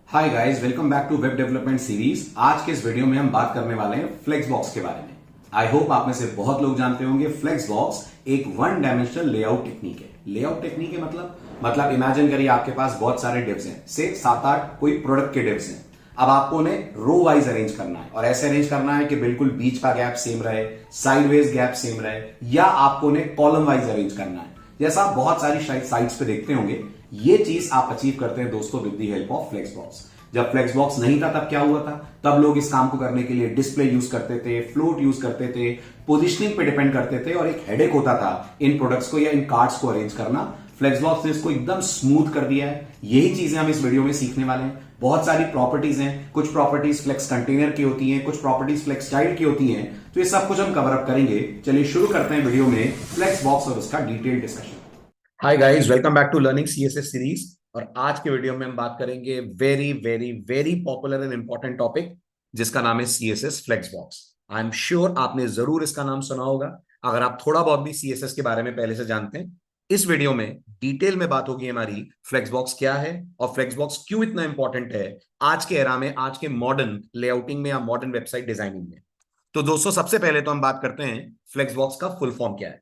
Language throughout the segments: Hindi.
Hi guys, welcome back to web development series. आज के इस वीडियो में हम बात करने वाले हैं फ्लेक्सबॉक्स के बारे में। आई होप आप में से बहुत लोग जानते होंगे फ्लेक्सबॉक्स एक वन डायमेंशनल लेआउट टेक्निक है। लेआउट टेक्निक है मतलब इमेजिन करिए आपके पास बहुत सारे डिव्स हैं, से 7-8 कोई प्रोडक्ट के डिव्स हैं। अब आपको उन्हें रो वाइज अरेंज करना है और ऐसे अरेंज करना है कि बिल्कुल बीच का गैप सेम रहे, साइडवेज गैप सेम रहे, या आपको उन्हें कॉलम वाइज अरेंज करना है जैसा आप बहुत सारी साइट्स पे देखते होंगे। ये चीज आप अचीव करते हैं दोस्तों with the help of flexbox. जब फ्लेक्सबॉक्स नहीं था तब क्या हुआ था? तब लोग इस काम को करने के लिए डिस्प्ले यूज करते थे, फ्लोट यूज करते थे, पोजिशनिंग पे डिपेंड करते थे और एक हेडेक होता था इन प्रोडक्ट्स को या इन कार्ड्स को अरेंज करना। फ्लेक्सबॉक्स ने इसको एकदम स्मूथ कर दिया है। यही चीजें हम इस वीडियो में सीखने वाले हैं। बहुत सारी प्रॉपर्टीज हैं, कुछ प्रॉपर्टीज फ्लेक्स कंटेनर की होती हैं, कुछ प्रॉपर्टीज फ्लेक्स चाइल्ड की होती हैं, तो ये सब कुछ हम कवर अप करेंगे। चलिए शुरू करते हैं वीडियो में फ्लेक्सबॉक्स और इसका detail discussion. Hi guys, welcome back to learning CSS series. और आज के वीडियो में हम बात करेंगे very very very popular and important topic जिसका नाम है CSS flexbox. I am sure आपने जरूर इसका नाम सुना होगा अगर आप थोड़ा बहुत भी सीएसएस के बारे में पहले से जानते हैं। इस वीडियो में डिटेल में बात होगी हमारी फ्लेक्सबॉक्स क्या है और फ्लेक्सबॉक्स क्यों इतना इंपॉर्टेंट है आज के एरा में, आज के मॉडर्न लेआउटिंग में या मॉडर्न वेबसाइट डिजाइनिंग में। तो दोस्तों सबसे पहले तो हम बात करते हैं फ्लेक्सबॉक्स का फुल फॉर्म क्या है।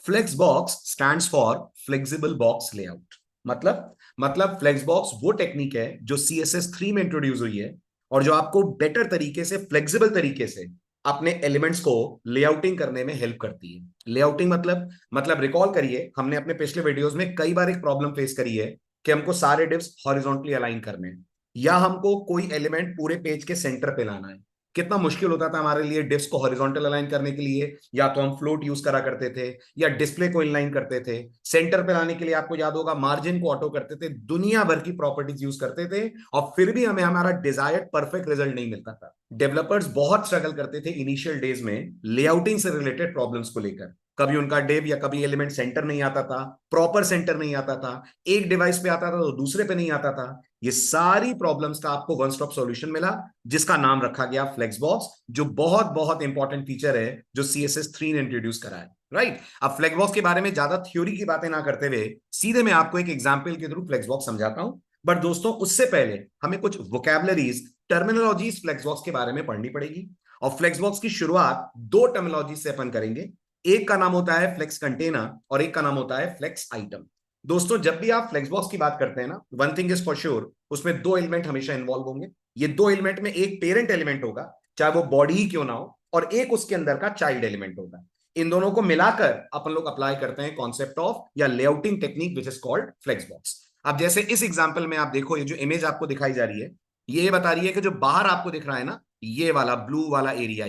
Flexbox stands for flexible box layout. मतलब फ्लेक्सबॉक्स वो टेक्निक है जो CSS3 में इंट्रोड्यूस हुई है और जो आपको बेटर तरीके से, फ्लेक्सिबल तरीके से अपने एलिमेंट्स को लेआउटिंग करने में हेल्प करती है। लेआउटिंग मतलब रिकॉल करिए, हमने अपने पिछले वीडियोस में कई बार एक प्रॉब्लम फेस करी है कि हमको सारे डिव्स हॉरिजॉन्टली अलाइन करने हैं या हमको कोई एलिमेंट पूरे पेज के सेंटर पे लाना है। कितना मुश्किल होता था हमारे लिए डिव्स को हॉरिजॉन्टल अलाइन करने के लिए। या तो हम फ्लोट यूज करा करते थे या डिस्प्ले को इनलाइन करते थे। सेंटर पे लाने के लिए आपको याद होगा मार्जिन को ऑटो करते थे, दुनिया भर की प्रॉपर्टीज यूज करते थे और फिर भी हमें हमारा डिजायर्ड परफेक्ट रिजल्ट नहीं मिलता था। डेवलपर्स बहुत स्ट्रगल करते थे इनिशियल डेज में लेआउटिंग से रिलेटेड प्रॉब्लम्स को लेकर। कभी उनका डिव या कभी एलिमेंट सेंटर नहीं आता था, प्रॉपर सेंटर नहीं आता था, एक डिवाइस पे आता था तो दूसरे पे नहीं आता था। ये सारी प्रॉब्लम्स का आपको वन स्टॉप सॉल्यूशन मिला जिसका नाम रखा गया फ्लेक्सबॉक्स, जो बहुत बहुत इंपॉर्टेंट फीचर है जो CSS3 ने इंट्रोड्यूस करा है। राइट। अब फ्लेक्सबॉक्स के बारे में ज्यादा थ्योरी की बातें ना करते हुए सीधे मैं आपको एक एग्जांपल के थ्रू फ्लेक्सबॉक्स समझाता हूं। बट दोस्तों उससे पहले हमें कुछ वोकैबुलरीज, टर्मिनोलॉजीज फ्लेक्सबॉक्स के बारे में पढ़नी पड़ेगी। और फ्लेक्सबॉक्स की शुरुआत दो टर्मिनोलॉजी से अपन करेंगे। एक का नाम होता है फ्लेक्स कंटेनर और एक का नाम होता है फ्लेक्स आइटम। दोस्तों जब भी आप फ्लेक्सबॉक्स की बात करते हैं ना, one thing is for sure, उसमें दो एलिमेंट हमेशा इन्वॉल्व होंगे। ये दो एलिमेंट में एक पेरेंट एलिमेंट होगा, चाहे वो बॉडी ही क्यों ना हो, और एक उसके अंदर का चाइल्ड एलिमेंट होगा। इन दोनों को मिलाकर अपन लोग अप्लाई करते हैं कॉन्सेप्ट ऑफ या layouting technique which is called flexbox. अब जैसे इस एग्जांपल में आप देखो, ये जो इमेज आपको दिखाई जा रही है ये बता रही है कि जो बाहर आपको दिख रहा है ना, ये वाला ब्लू वाला एरिया,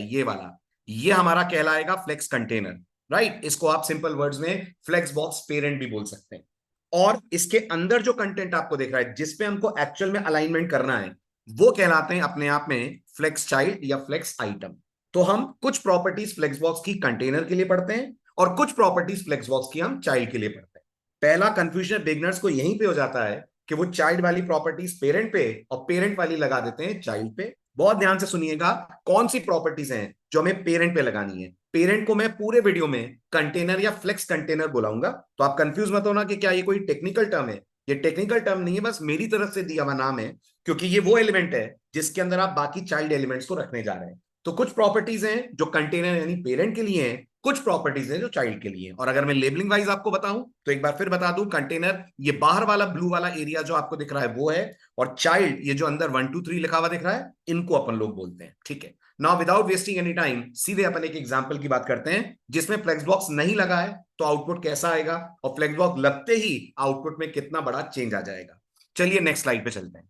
ये हमारा कहलाएगा फ्लेक्स कंटेनर। राइट। इसको आप सिंपल वर्ड्स में फ्लेक्स बॉक्स पेरेंट भी बोल सकते हैं। और इसके अंदर जो कंटेंट आपको दिख रहा है जिसपे हमको एक्चुअल में अलाइनमेंट करना है वो कहलाते हैं अपने आप में फ्लेक्स चाइल्ड या फ्लेक्स आइटम। तो हम कुछ प्रॉपर्टीज फ्लेक्सबॉक्स की कंटेनर के लिए पढ़ते हैं और कुछ प्रॉपर्टीज फ्लेक्सबॉक्स की हम चाइल्ड के लिए पढ़ते हैं। पहला कंफ्यूजन बिगनर्स को यहीं पे हो जाता है कि वो चाइल्ड वाली प्रॉपर्टीज पेरेंट पे और पेरेंट वाली लगा देते हैं चाइल्ड पे। बहुत ध्यान से सुनिएगा कौन सी प्रॉपर्टीज हैं जो हमें पेरेंट पे लगानी है। पेरेंट को मैं पूरे वीडियो में कंटेनर या फ्लेक्स कंटेनर बुलाऊंगा, तो आप कंफ्यूज मत होना कि क्या ये कोई टेक्निकल टर्म है। ये टेक्निकल टर्म नहीं है, बस मेरी तरफ से दिया हुआ नाम है, क्योंकि ये वो एलिमेंट है जिसके अंदर आप बाकी चाइल्ड एलिमेंट्स को रखने जा रहे हैं। तो कुछ प्रॉपर्टीज हैं जो कंटेनर यानी पेरेंट के लिए हैं, कुछ प्रॉपर्टीज हैं जो चाइल्ड के लिए हैं। और अगर मैं लेबलिंग वाइज आपको बताऊं तो एक बार फिर बता दूं, कंटेनर ये बाहर वाला ब्लू वाला एरिया जो आपको दिख रहा है वो है, और चाइल्ड ये जो अंदर 1 2 3 लिखा हुआ दिख रहा है, इनको अपन लोग बोलते हैं। ठीक है। Now without wasting any time सीधे अपन एक एग्जांपल की बात करते हैं जिसमें फ्लेक्सबॉक्स नहीं लगा है तो आउटपुट कैसा आएगा और फ्लेक्सबॉक्स लगते ही आउटपुट में कितना बड़ा चेंज आ जाएगा। चलिए नेक्स्ट स्लाइड पे चलते हैं।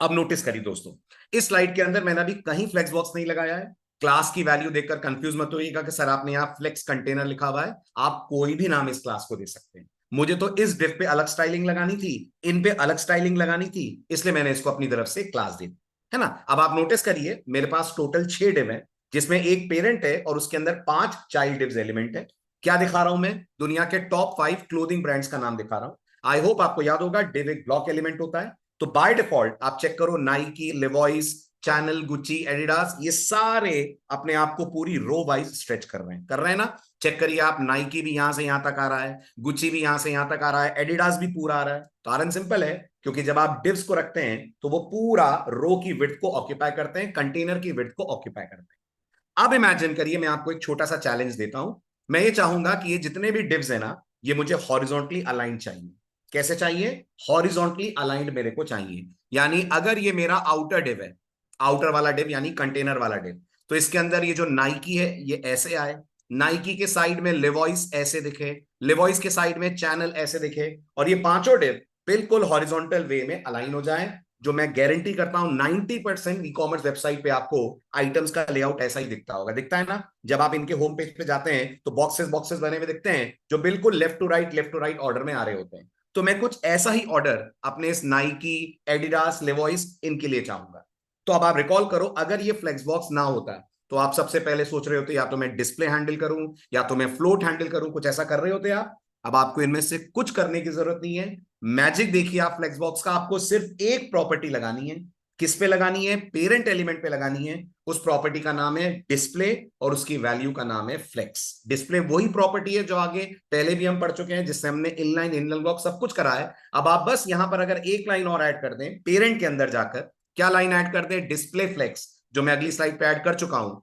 अब नोटिस करिए दोस्तों, इस स्लाइड के अंदर मैंने अभी कहीं फ्लेक्सबॉक्स नहीं लगाया है। क्लास की वैल्यू देखकर कंफ्यूज मत होइएगा कि सर आपने यहां फ्लेक्स कंटेनर लिखा हुआ है। आप कोई भी नाम इस क्लास को दे सकते हैं। मुझे तो इस डिव पे अलग स्टाइलिंग लगानी थी, इन पे अलग स्टाइलिंग लगानी थी, इसलिए मैंने इसको अपनी तरफ से क्लास दी, है ना। अब आप नोटिस करिए मेरे पास टोटल 6 डिव है जिसमें एक पेरेंट है और उसके अंदर 5 चाइल्ड डिव्स एलिमेंट है। क्या दिखा रहा हूं मैं? दुनिया के टॉप 5 क्लोथिंग ब्रांड्स का नाम दिखा रहा हूं। आई होप आपको याद होगा डिव एक ब्लॉक एलिमेंट होता है। तो बाय डिफॉल्ट आप चेक करो, नाइकी, लिवॉइस, चैनल, गुच्ची, एडिडास, ये सारे अपने आप को पूरी रो वाइज स्ट्रेच कर रहे हैं ना। चेक करिए आप, नाइकी भी यहां से यहां तक आ रहा है, गुच्ची भी यहां से यहां तक आ रहा है, एडिडास भी पूरा आ रहा है। कारण सिंपल है, क्योंकि जब आप डिव्स को रखते हैं तो वो पूरा रो की विड्थ को ऑक्यूपाई करते हैं, कंटेनर की विड्थ को ऑक्यूपाई करते हैं। अब इमेजिन करिए, मैं आपको एक छोटा सा चैलेंज देता हूं। मैं ये चाहूंगा कि ये जितने भी डिव्स है ना, ये मुझे हॉरिजॉन्टली अलाइंड चाहिए। कैसे चाहिए? हॉरिजॉन्टली अलाइंड मेरे को चाहिए। यानी अगर ये मेरा आउटर डिव है, आउटर वाला डिव यानी कंटेनर वाला डिव, तो इसके अंदर ये जो नाइकी है ये ऐसे आए, नाइकी के साइड में लिवॉइस ऐसे दिखे, लिवॉइस के साइड में चैनल ऐसे दिखे, और ये पांचों डिव बिल्कुल हॉरिजॉन्टल वे में अलाइन हो जाए। जो मैं गारंटी करता हूं 90% ई कॉमर्स वेबसाइट पे आपको आइटम्स का लेआउट ऐसा ही दिखता होगा। दिखता है ना? जब आप इनके होम पेज पे जाते हैं तो बॉक्सेस बॉक्सेस बने हुए दिखते हैं, जो बिल्कुल लेफ्ट टू राइट ऑर्डर में आ रहे होते हैं। तो मैं कुछ ऐसा ही ऑर्डर अपने इस नाइकी, एडिडास, लेवॉइस इनके लिए चाहूंगा। तो अब आप रिकॉल करो, अगर ये फ्लेक्स बॉक्स ना होता तो आप सबसे पहले सोच रहे होते या तो मैं डिस्प्ले हैंडल करूं या तो मैं फ्लोट हैंडल करूं, कुछ ऐसा कर रहे होते आप। अब आपको इनमें से कुछ करने की जरूरत नहीं है। मैजिक देखिए आप फ्लेक्स बॉक्स का, आपको सिर्फ एक प्रॉपर्टी लगानी है। किस पे लगानी है? पेरेंट एलिमेंट पे लगानी है। उस प्रॉपर्टी का नाम है डिस्प्ले और उसकी वैल्यू का नाम है फ्लेक्स। डिस्प्ले वही प्रॉपर्टी है जो आगे पहले भी हम पढ़ चुके हैं, जिससे हमने इनलाइन, इनलाइन ब्लॉक सब कुछ करा है। अब आप बस यहां पर अगर एक लाइन और ऐड कर दें पेरेंट के अंदर जाकर, क्या लाइन ऐड कर दें? डिस्प्ले फ्लेक्स, जो मैं अगली स्लाइड पे ऐड कर चुका हूं।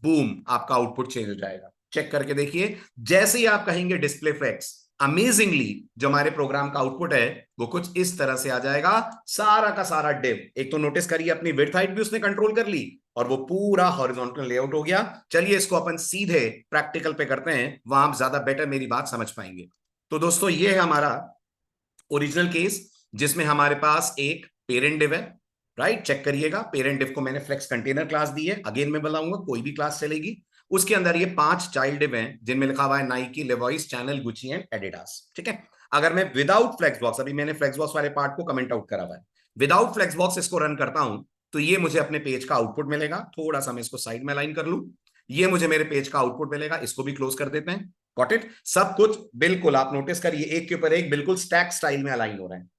बूम, आपका आउटपुट चेंज हो जाएगा। चेक करके देखिए, जैसे ही आप कहेंगे डिस्प्ले फ्लेक्स, अमेजिंगली जो हमारे प्रोग्राम का आउटपुट है वो कुछ इस तरह से आ जाएगा। सारा का सारा डिव, एक तो नोटिस करिए अपनी विड्थ हाइट भी उसने कंट्रोल कर ली और वो पूरा हॉरिजॉन्टल लेआउट हो गया। चलिए इसको अपन सीधे प्रैक्टिकल पे करते हैं, वहां आप ज्यादा बेटर मेरी बात समझ पाएंगे। तो दोस्तों ये है हमारा ओरिजिनल केस, जिसमें हमारे पास एक पेरेंट डिव है। राइट, चेक करिएगा, पेरेंट डिव को मैंने फ्लेक्स कंटेनर क्लास दी है। अगेन मैं बताऊंगा कोई भी क्लास चलेगी। उसके अंदर ये 5 चाइल्ड डिव हैं, जिनमें लिखा हुआ है Nike, Levi's, Chanel, Gucci and Adidas. ठीक है। अगर मैं विदाउट फ्लेक्स बॉक्स, अभी मैंने फ्लेक्स बॉक्स वाले पार्ट को कमेंट आउट करा हुआ है, विदाउट फ्लेक्स बॉक्स इसको रन करता हूं तो ये मुझे अपने पेज का आउटपुट मिलेगा। थोड़ा सा मैं इसको साइड में अलाइन कर लूं, ये मुझे मेरे पेज का आउटपुट मिलेगा। इसको भी क्लोज कर देते हैं। Got it? सब कुछ बिल्कुल आप नोटिस करिए, एक के ऊपर एक बिल्कुल स्टैक स्टाइल में अलाइन हो रहे हैं।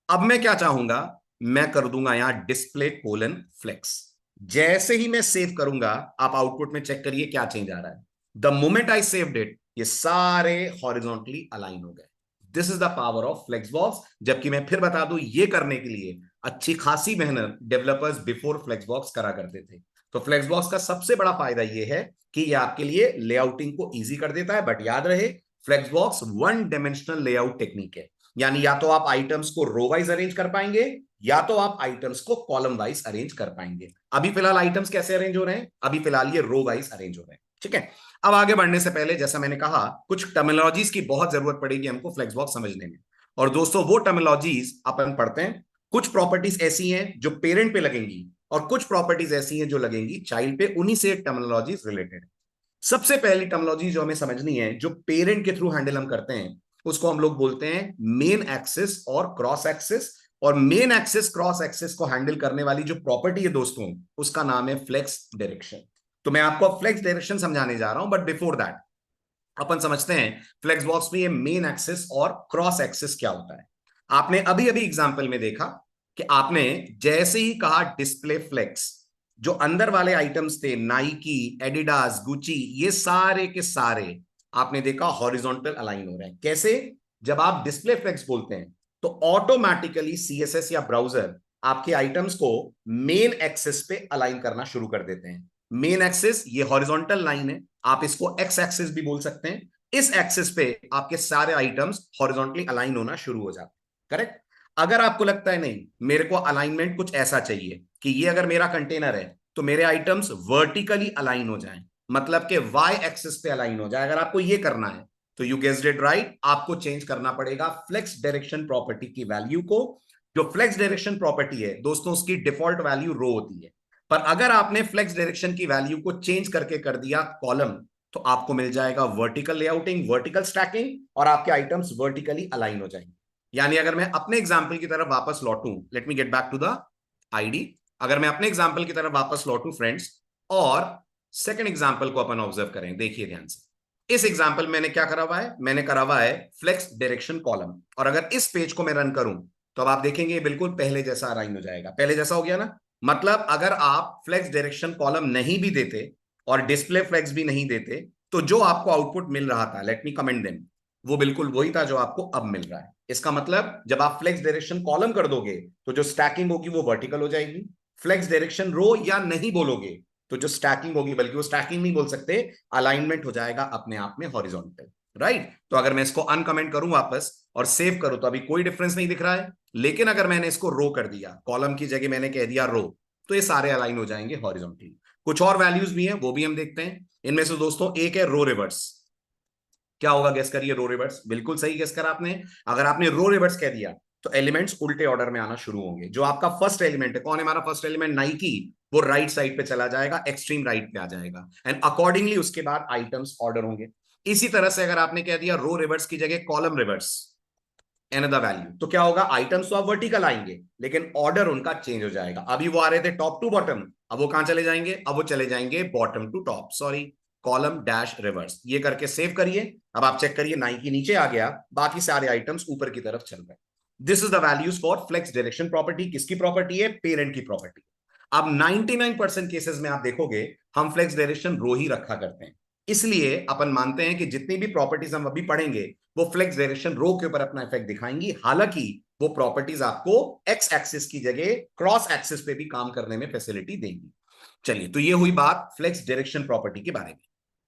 अब मैं क्या चाहूंगा, मैं कर दूंगा यहां डिस्प्ले कोलन फ्लेक्स। जैसे ही मैं सेव करूंगा, आप आउटपुट में चेक करिए क्या चेंज आ रहा है। The moment I saved it, ये सारे हॉरिजॉन्टली अलाइन हो गए। This is the power of flex box. जबकि मैं फिर बता दूं, ये करने के लिए अच्छी खासी मेहनत डेवलपर्स बिफोर फ्लेक्स बॉक्स करा करते थे। तो फ्लेक्स बॉक्स का सबसे बड़ा फायदा यह है कि ये आपके लिए लेआउटिंग को इजी कर देता है। बट याद रहे, flex box one dimensional layout technique है। यानी या तो आप आइटम्स को रो वाइज अरेंज कर पाएंगे या तो आप आइटम्स को कॉलम वाइज अरेंज कर पाएंगे। अभी फिलहाल आइटम्स कैसे अरेंज हो रहे हैं? अभी फिलहाल ये रो वाइज अरेंज हो रहे हैं। ठीक है। अब आगे बढ़ने से पहले, जैसा मैंने कहा, कुछ टर्मिनोलॉजीज की बहुत जरूरत पड़ेगी हमको फ्लेक्स बॉक्स समझने में। और दोस्तों वो टर्मिनोलॉजीज अपन पढ़ते हैं। कुछ प्रॉपर्टीज ऐसी हैं जो पेरेंट पे लगेंगी और कुछ प्रॉपर्टीज ऐसी हैं जो लगेंगी चाइल्ड पे। उन्हीं से टर्मिनोलॉजीज रिलेटेड। सबसे पहली टर्मिनोलॉजी जो हमें समझनी है, जो पेरेंट के थ्रू हैंडल हम करते हैं, उसको हम लोग बोलते हैं मेन एक्सिस और क्रॉस एक्सिस। और मेन एक्सिस, क्रॉस एक्सिस को हैंडल करने वाली जो प्रॉपर्टी है दोस्तों, उसका नाम है फ्लेक्स डायरेक्शन। तो मैं आपको फ्लेक्स डायरेक्शन समझाने जा रहा हूं, बट बिफोर दैट अपन समझते हैं फ्लेक्स बॉक्स में ये मेन एक्सिस और क्रॉस एक्सिस क्या होता है। आपने अभी अभी एग्जांपल में देखा कि आपने जैसे ही कहा डिस्प्ले फ्लेक्स, जो अंदर वाले आइटम्स थे नाइकी, एडिडास, गुची, ये सारे के सारे आपने देखा हॉरिजॉन्टल अलाइन हो रहे हैं। कैसे? जब आप डिस्प्ले फ्लेक्स बोलते हैं तो ऑटोमेटिकली सीएसएस या ब्राउजर आपके आइटम्स को मेन एक्सिस पे अलाइन करना शुरू कर देते हैं। मेन एक्सिस ये हॉरिजॉन्टल लाइन है, आप इसको एक्स एक्सिस भी बोल सकते हैं। इस एक्सिस पे आपके सारे आइटम्स हॉरिजॉन्टली अलाइन होना शुरू हो जाते हैं। करेक्ट? अगर आपको लगता है नहीं, मेरे को अलाइनमेंट कुछ ऐसा चाहिए कि ये अगर मेरा कंटेनर है तो मेरे आइटम्स वर्टिकली अलाइन हो जाएं, मतलब कि वाई एक्सिस पे अलाइन हो जाए, अगर आपको ये करना है तो यू गेस्ड इट राइट, आपको चेंज करना पड़ेगा फ्लेक्स डायरेक्शन प्रॉपर्टी की वैल्यू को। जो फ्लेक्स डायरेक्शन प्रॉपर्टी है दोस्तों, उसकी डिफॉल्ट वैल्यू रो होती है। पर अगर आपने फ्लेक्स डायरेक्शन की वैल्यू को चेंज करके कर दिया कॉलम, तो आपको मिल जाएगा वर्टिकल लेआउटिंग, वर्टिकल स्टैकिंग, और आपके आइटम्स वर्टिकली अलाइन हो जाएंगे। यानी अगर मैं अपने एग्जाम्पल की तरफ वापस लौटूं, let me get back to the IDE. अगर मैं अपने एग्जाम्पल की तरफ वापस लौटूं फ्रेंड्स, और सेकंड एग्जाम्पल को अपन ऑब्जर्व करें, देखिए ध्यान से। इस एग्जाम्पल में मैंने क्या करा हुआ है? मैंने करा हुआ है फ्लेक्स डायरेक्शन कॉलम। और अगर इस पेज को मैं रन करूं तो अब आप देखेंगे बिल्कुल पहले जैसा अलाइन हो जाएगा। पहले जैसा हो गया ना? मतलब अगर आप फ्लेक्स डायरेक्शन कॉलम नहीं भी देते और डिस्प्ले फ्लेक्स भी नहीं देते, तो जो आपको आउटपुट मिल रहा था, लेट मी कमेंट देम, वो बिल्कुल वही था जो आपको अब मिल रहा है। इसका मतलब जब आप फ्लेक्स डायरेक्शन कॉलम कर दोगे तो जो स्टैकिंग होगी वो वर्टिकल हो जाएगी। फ्लेक्स डायरेक्शन रो या नहीं बोलोगे तो जो स्टैकिंग होगी, बल्कि वो स्टैकिंग नहीं बोल सकते, अलाइनमेंट हो जाएगा अपने आप में हॉरिजॉन्टल। राइट? तो अगर मैं इसको अनकमेंट करूं वापस और सेव करूं तो अभी कोई डिफरेंस नहीं दिख रहा है। लेकिन अगर मैंने इसको रो कर दिया, कॉलम की जगह मैंने कह दिया रो, तो ये सारे अलाइन हो जाएंगे हॉरिजॉन्टली। कुछ और वैल्यूज भी हैं, वो भी हम देखते हैं। इनमें से दोस्तों एक है रो रिवर्स। क्या होगा गेस करिए? रो रिवर्स। बिल्कुल सही गेस करा आपने। अगर आपने रो रिवर्स कह दिया तो एलिमेंट्स उल्टे ऑर्डर में आना शुरू होंगे। जो आपका फर्स्ट एलिमेंट है, कौन है हमारा फर्स्ट एलिमेंट? नाइकी, वो राइट साइड पे चला जाएगा, एक्सट्रीम राइट पे आ जाएगा, एंड अकॉर्डिंगली उसके बाद आइटम्स ऑर्डर होंगे। इसी तरह से अगर आपने कह दिया रो रिवर्स की जगह कॉलम रिवर्स, एनदर वैल्यू, तो क्या होगा? आइटम्स तो आप वर्टिकल आएंगे लेकिन ऑर्डर उनका चेंज हो जाएगा। अभी वो आ रहे थे टॉप टू बॉटम, अब वो कहां चले जाएंगे? अब वो चले जाएंगे bottom to top, sorry, column dash reverse. ये करके सेव करिए। अब आप चेक करिए, नाइकी नीचे आ गया, बाकी सारे आइटम्स ऊपर की तरफ चल रहे। This is the values for flex direction property. किसकी प्रॉपर्टी है? पेरेंट की प्रॉपर्टी। अब 99% केसेस में आप देखोगे हम फ्लेक्स डायरेक्शन रो ही रखा करते हैं। इसलिए अपन मानते हैं कि जितनी भी प्रॉपर्टीज हम अभी पढ़ेंगे वो फ्लेक्स डायरेक्शन रो के ऊपर अपना इफेक्ट दिखाएंगी। हालांकि वो प्रॉपर्टीज आपको एक्स एक्सिस की जगह क्रॉस एक्सिस पे भी काम करने में फैसिलिटी देंगी। चलिए, तो ये हुई बात फ्लेक्स डायरेक्शन प्रॉपर्टी के बारे में।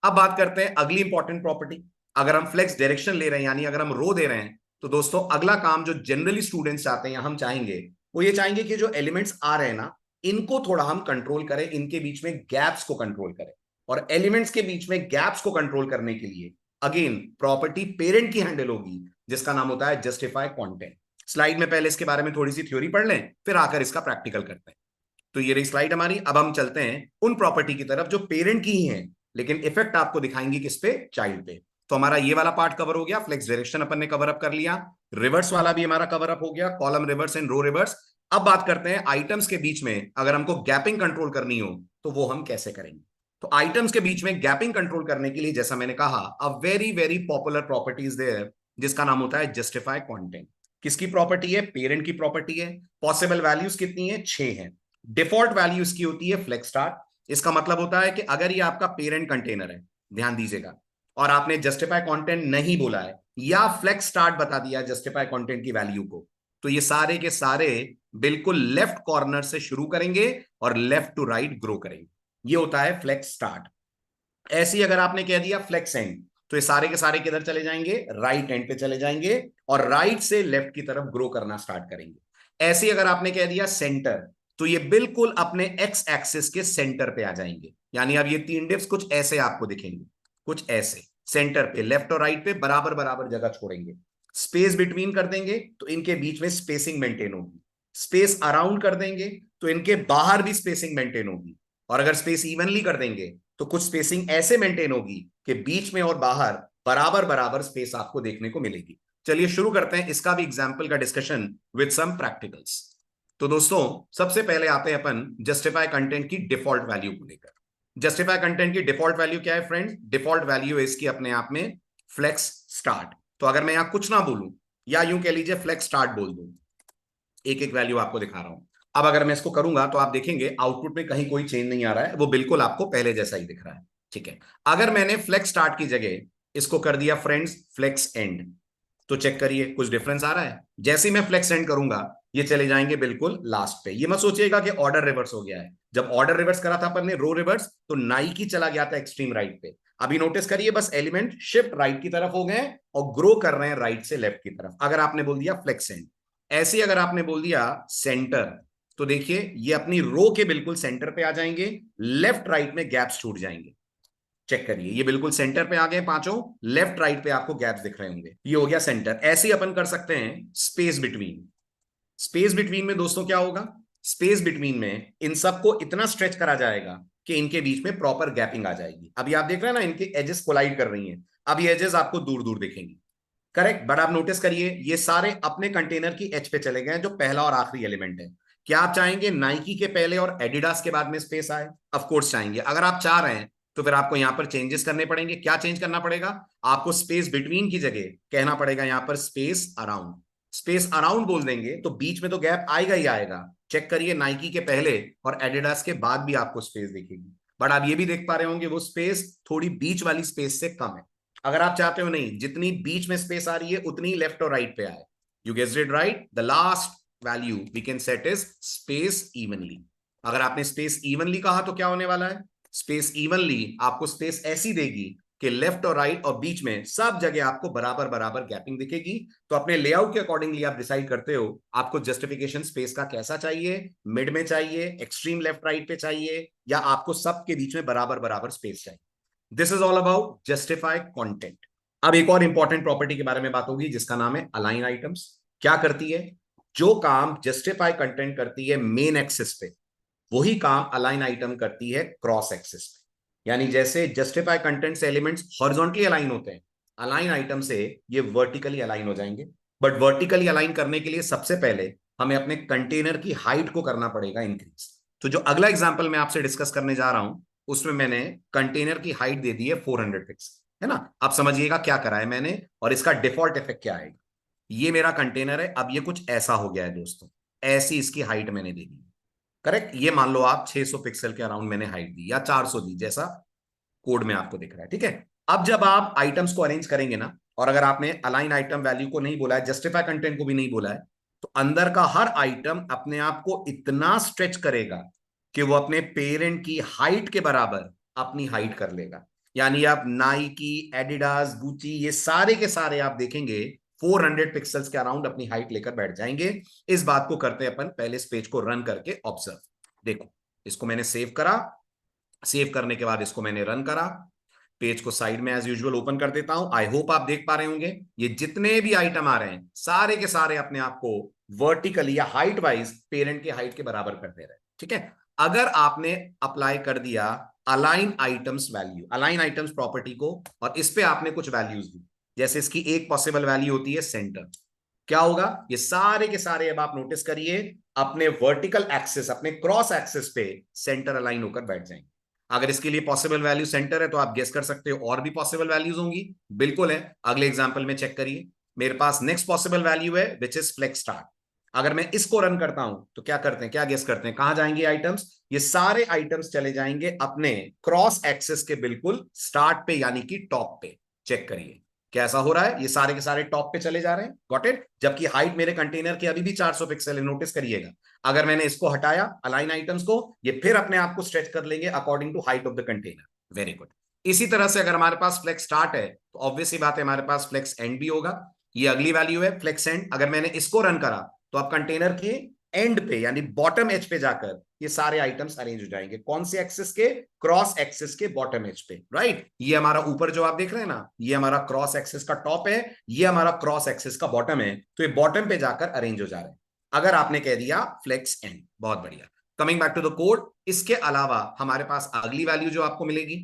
अब बात करते हैं अगली इंपॉर्टेंट प्रॉपर्टी। अगर हम फ्लेक्स डायरेक्शन ले रहे हैं, यानी अगर हम रो दे रहे हैं, तो दोस्तों अगला काम जो जनरली स्टूडेंट्स चाहते हैं या हम चाहेंगे, वो ये चाहेंगे कि जो एलिमेंट्स आ रहे हैं ना, इनको थोड़ा हम कंट्रोल करें, इनके बीच में गैप्स को कंट्रोल करें। और एलिमेंट्स के बीच में गैप्स को कंट्रोल करने के लिए अगेन प्रॉपर्टी पेरेंट की हैंडल होगी, जिसका नाम होता है जस्टिफाई कंटेंट। स्लाइड में पहले इसके बारे में थोड़ी सी थ्योरी पढ़ लें, फिर आकर इसका प्रैक्टिकल करते हैं। तो ये रही स्लाइड हमारी। अब हम चलते हैं उन प्रॉपर्टी की तरफ जो पेरेंट की ही है, लेकिन इफेक्ट आपको दिखाएंगी किस पे? चाइल्ड पे। तो हमारा ये वाला पार्ट कवर हो गया, फ्लेक्स डायरेक्शन अपन ने कवर अप कर लिया, रिवर्स वाला भी हमारा कवर अप हो गया, column reverse and row reverse. अब बात करते हैं आइटम्स के बीच में अगर हमको गैपिंग कंट्रोल करनी हो तो वो हम कैसे करेंगे। तो आइटम्स के बीच में गैपिंग कंट्रोल करने के लिए, जैसा मैंने कहा, a very very popular property is there, जिसका नाम होता है जस्टिफाई कंटेंट। किसकी प्रॉपर्टी है? पेरेंट की प्रॉपर्टी है। पॉसिबल वैल्यूज कितनी है? 6 है। डिफॉल्ट वैल्यू इसकी होती है फ्लेक्स स्टार्ट। इसका मतलब होता है कि अगर ये आपका पेरेंट कंटेनर है, ध्यान दीजिएगा, और आपने जस्टिफाई कंटेंट नहीं बोला है या फ्लेक्स स्टार्ट बता दिया जस्टिफाई कंटेंट की वैल्यू को, तो ये सारे के सारे बिल्कुल लेफ्ट कॉर्नर से शुरू करेंगे और लेफ्ट टू राइट ग्रो करेंगे। ये होता है फ्लेक्स स्टार्ट। ऐसे ही अगर आपने कह दिया फ्लेक्स एंड, तो ये सारे के सारे किधर चले जाएंगे? राइट एंड पे चले जाएंगे और राइट से लेफ्ट की तरफ ग्रो करना स्टार्ट करेंगे। ऐसे ही अगर आपने कह दिया सेंटर, तो ये बिल्कुल अपने एक्स एक्सिस के सेंटर पे आ जाएंगे। यानी अब ये 3 डिप्स कुछ ऐसे आपको दिखेंगे, कुछ ऐसे सेंटर पे, लेफ्ट और राइट पे बराबर बराबर जगह छोड़ेंगे। स्पेस बिटवीन कर देंगे तो इनके बीच में स्पेसिंग मेंटेन होगी। स्पेस अराउंड कर देंगे तो इनके बाहर भी स्पेसिंग मेंटेन होगी। और अगर स्पेस इवनली कर देंगे तो कुछ स्पेसिंग ऐसे मेंटेन होगी कि बीच में और बाहर बराबर बराबर स्पेस आपको देखने को मिलेगी। चलिए शुरू करते हैं इसका भी एग्जाम्पल का डिस्कशन विद सम प्रैक्टिकल्स। तो दोस्तों सबसे पहले आते हैं अपन जस्टिफाई कंटेंट की डिफॉल्ट वैल्यू को लेकर। जस्टिफाई कंटेंट की डिफॉल्ट वैल्यू क्या है फ्रेंड? डिफॉल्ट वैल्यू है इसकी अपने आप में फ्लेक्स स्टार्ट। तो अगर मैं यहां कुछ ना बोलूं या यूं कह लीजिए फ्लेक्स स्टार्ट बोल दूं, एक एक वैल्यू आपको दिखा रहा हूं। अब अगर मैं इसको करूंगा तो आप देखेंगे आउटपुट में कहीं कोई चेंज नहीं आ रहा है, वो बिल्कुल आपको पहले जैसा ही दिख रहा है। ठीक है, अगर मैंने फ्लेक्स स्टार्ट की जगह इसको कर दिया फ्रेंड्स फ्लेक्स एंड, तो चेक करिए कुछ डिफरेंस आ रहा है। जैसे ही मैं फ्लेक्स एंड करूंगा ये चले जाएंगे बिल्कुल लास्ट पे। ये मत सोचिएगा कि ऑर्डर रिवर्स हो गया है। जब ऑर्डर रिवर्स करा था अपन ने रो रिवर्स, तो नाइकी चला गया था एक्सट्रीम राइट पे। अभी नोटिस करिए बस एलिमेंट शिफ्ट राइट की तरफ हो गए और ग्रो कर रहे हैं राइट से लेफ्ट की तरफ, अगर आपने बोल दिया फ्लेक्स एंड। ऐसे ही अगर आपने बोल दिया सेंटर, तो देखिए ये अपनी रो के बिल्कुल सेंटर पे आ जाएंगे, लेफ्ट राइट में गैप्स छूट जाएंगे। चेक करिए ये बिल्कुल सेंटर पे आ गए पांचों, लेफ्ट राइट पे आपको गैप्स दिख रहे होंगे, ये हो गया सेंटर। ऐसे ही अपन कर सकते हैं स्पेस बिटवीन। स्पेस बिटवीन में दोस्तों क्या होगा? स्पेस बिटवीन में इन सबको इतना स्ट्रेच करा जाएगा कि इनके बीच में प्रॉपर गैपिंग आ जाएगी। अभी आप देख रहे हैं ना इनके एजेस कोलाइड कर रही हैं, अब ये एजेस आपको दूर दूर दिखेंगी। करेक्ट, बट आप नोटिस करिए ये सारे अपने कंटेनर की एच पे चले गए, जो पहला और आखिरी एलिमेंट है। क्या आप चाहेंगे नाइकी के पहले और एडिडास के बाद में स्पेस आए? ऑफ कोर्स चाहेंगे। अगर आप चाह रहे हैं तो फिर आपको यहां पर चेंजेस करने पड़ेंगे। क्या चेंज करना पड़ेगा? आपको स्पेस बिटवीन की जगह कहना पड़ेगा यहां पर स्पेस अराउंड। स्पेस अराउंड बोल देंगे तो बीच में तो गैप आएगा ही आएगा। चेक करिए, नाइकी के पहले और एडिडास के बाद भी आपको स्पेस दिखेगी, बट आप ये भी देख पा रहे होंगे वो स्पेस थोड़ी बीच वाली स्पेस से कम है। अगर आप चाहते हो नहीं जितनी बीच में स्पेस आ रही है उतनी लेफ्ट और राइट पे आए, you guessed it right, the last value we can set is space evenly. अगर आपने स्पेस इवनली कहा तो क्या होने वाला है, स्पेस इवनली आपको स्पेस ऐसी देगी कि लेफ्ट और राइट और बीच में सब जगह आपको बराबर बराबर गैपिंग दिखेगी। तो अपने लेआउट के अकॉर्डिंगली आप डिसाइड करते हो आपको जस्टिफिकेशन स्पेस का कैसा चाहिए, मिड में चाहिए, एक्सट्रीम लेफ्ट राइट पे चाहिए, या आपको सबके बीच में बराबर बराबर स्पेस चाहिए। This is all about justify content. अब एक और इंपॉर्टेंट प्रॉपर्टी के बारे में बात होगी जिसका नाम है अलाइन आइटम्स। क्या करती है, जो काम जस्टिफाई कंटेंट करती है मेन एक्सिस पे, वही काम अलाइन आइटम करती है क्रॉस एक्सिस पे। यानी जैसे जस्टिफाई कंटेंट से एलिमेंट्स हॉरिजॉन्टली अलाइन होते हैं, अलाइन आइटम से ये वर्टिकली अलाइन हो जाएंगे। बट वर्टिकली अलाइन करने के लिए सबसे पहले हमें अपने कंटेनर की हाइट को करना पड़ेगा इंक्रीज। तो जो अगला एग्जांपल मैं आपसे डिस्कस करने जा रहा हूं उसमें मैंने कंटेनर की हाइट दे दी है 400 पिक्सल, है ना। आप समझिएगा क्या करा है मैंने और इसका डिफॉल्ट इफेक्ट क्या आएगा। ये मेरा कंटेनर है, अब ये कुछ ऐसा हो गया है दोस्तों, ऐसी इसकी हाइट मैंने दे दी। करेक्ट, ये मान लो आप 600 पिक्सल के अराउंड मैंने हाइट दी या 400 दी, जैसा कोड में आपको दिख रहा है, ठीक है। अब जब आप आइटम्स को अरेंज करेंगे ना, और अगर आपने अलाइन आइटम वैल्यू को नहीं बोला है, जस्टिफाई कंटेंट को भी नहीं बोला है, तो अंदर का हर आइटम अपने आप को इतना स्ट्रेच करेगा कि वो अपने पेरेंट की हाइट के बराबर अपनी हाइट कर लेगा। यानी आप नाइकी, एडिडास, गुची, ये सारे के सारे आप देखेंगे 400 पिक्सल्स के अराउंड अपनी हाइट लेकर बैठ जाएंगे। इस बात को करते हैं अपन पहले इस पेज को रन करके ऑब्जर्व। देखो, इसको मैंने सेव करा, सेव करने के बाद इसको मैंने रन करा, पेज को साइड में एज यूजुअल ओपन कर देता हूं। आई होप आप देख पा रहे होंगे ये जितने भी आइटम आ रहे हैं सारे के सारे अपने आप को वर्टिकली या हाइट वाइज पेरेंट के हाइट के बराबर कर दे रहे हैं, ठीक है। अगर आपने अप्लाई कर दिया align items value, align items property को, और इस पे आपने कुछ वैल्यूज दी, जैसे इसकी एक पॉसिबल वैल्यू होती है सेंटर, क्या होगा, ये सारे के सारे अब आप नोटिस करिए अपने वर्टिकल एक्सिस, अपने क्रॉस एक्सिस पे सेंटर अलाइन होकर बैठ जाएंगे। अगर इसके लिए पॉसिबल वैल्यू सेंटर है तो आप गेस कर सकते हो और भी पॉसिबल वैल्यूज होंगी, बिल्कुल है। अगले एग्जांपल में चेक करिए, मेरे पास नेक्स्ट पॉसिबल वैल्यू है विच इज फ्लेक्स स्टार्ट। अगर मैं इसको रन करता हूं तो क्या करते हैं, क्या गेस करते हैं, कहां जाएंगे आइटम्स, ये सारे आइटम्स चले जाएंगे अपने क्रॉस एक्सिस के बिल्कुल स्टार्ट पे, यानी कि टॉप पे। चेक करिए कैसा हो रहा है, ये सारे के सारे टॉप पे चले जा रहे हैं, गॉट इट। जबकि हाइट मेरे कंटेनर की अभी भी 400 पिक्सल है, नोटिस करिएगा। अगर मैंने इसको हटाया अलाइन आइटम्स को, ये फिर अपने आप को स्ट्रेच कर लेंगे according to height of the container. Very good. इसी तरह से अगर हमारे पास फ्लेक्स स्टार्ट है तो ऑब्वियसली बात है हमारे पास फ्लेक्स एंड भी होगा। ये अगली वैल्यू है फ्लेक्स एंड। अगर मैंने इसको रन करा तो आप कंटेनर के एंड पे यानी बॉटम एज पे जाकर ये सारे आइटम्स अरेंज हो जाएंगे। कौन से एक्सिस के, क्रॉस एक्सिस के बॉटम एज पे, राइट। ये हमारा ऊपर जो आप देख रहे हैं ना, ये हमारा क्रॉस एक्सिस का टॉप है, ये हमारा क्रॉस एक्सिस का बॉटम है, तो ये बॉटम पे जाकर अरेंज हो जा रहे हैं अगर आपने कह दिया फ्लेक्स एंड। बहुत बढ़िया। Coming back to the code, इसके अलावा हमारे पास अगली वैल्यू जो आपको मिलेगी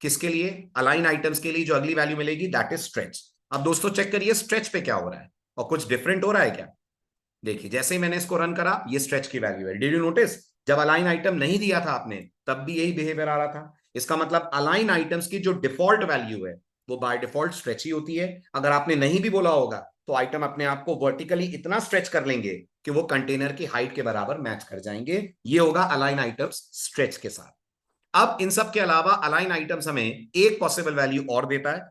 किसके लिए, अलाइन आइटम्स के लिए, जो अगली वैल्यू मिलेगी दैट इज स्ट्रेच। अब दोस्तों चेक करिए स्ट्रेच पे क्या हो रहा है और कुछ डिफरेंट हो रहा है क्या। देखिए जैसे ही मैंने इसको रन करा ये स्ट्रेच की वैल्यू है। डिड यू नोटिस, जब अलाइन आइटम नहीं दिया था आपने तब भी यही बिहेवियर आ रहा था। इसका मतलब अलाइन आइटम्स की जो डिफॉल्ट वैल्यू है वो बाय डिफॉल्ट स्ट्रेच ही होती है। अगर आपने नहीं भी बोला होगा तो आइटम अपने आप को वर्टिकली इतना स्ट्रेच कर लेंगे कि वो कंटेनर की हाइट के बराबर मैच कर जाएंगे। ये होगा अलाइन आइटम्स स्ट्रेच के साथ। अब इन सब के अलावा अलाइन आइटम्स हमें एक पॉसिबल वैल्यू और देता है,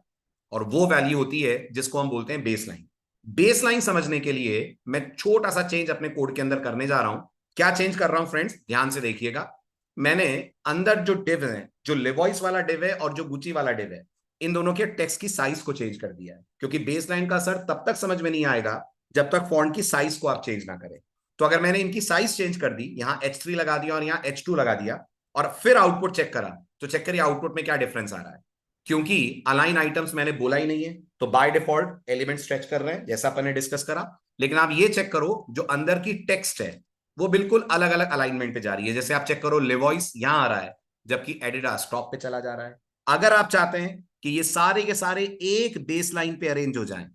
और वो वैल्यू होती है जिसको हम बोलते हैं बेस लाइन। बेस लाइन समझने के लिए मैं छोटा सा चेंज अपने कोड के अंदर करने जा रहा हूं। क्या चेंज कर रहा हूं फ्रेंड्स, ध्यान से देखिएगा। मैंने अंदर जो डिव है, जो लेवॉइस वाला डिव है और जो गुची वाला डिव है, इन दोनों के टेक्स्ट की साइज को चेंज कर दिया है, क्योंकि बेस लाइन का असर तब तक समझ में नहीं आएगा जब तक फॉन्ट की साइज को आप चेंज ना करें। तो अगर मैंने इनकी साइज चेंज कर दी, यहां H3 लगा दिया और यहां H2 लगा दिया, और फिर आउटपुट चेक करा, तो चेक करिए आउटपुट में क्या डिफरेंस आ रहा है। क्योंकि अलाइन आइटम्स मैंने बोला ही नहीं है तो बाय डिफॉल्ट एलिमेंट स्ट्रेच कर रहे हैं जैसा अपन ने डिस्कस करा। लेकिन आप ये चेक करो जो अंदर की टेक्स्ट है वो बिल्कुल अलग अलग अलाइनमेंट पे जा रही है। जैसे आप चेक करो लेवॉइस यहां आ रहा है जबकि एडिडास टॉप पे चला जा रहा है। अगर आप चाहते हैं कि ये सारे के सारे एक बेस लाइन पे अरेंज हो जाएं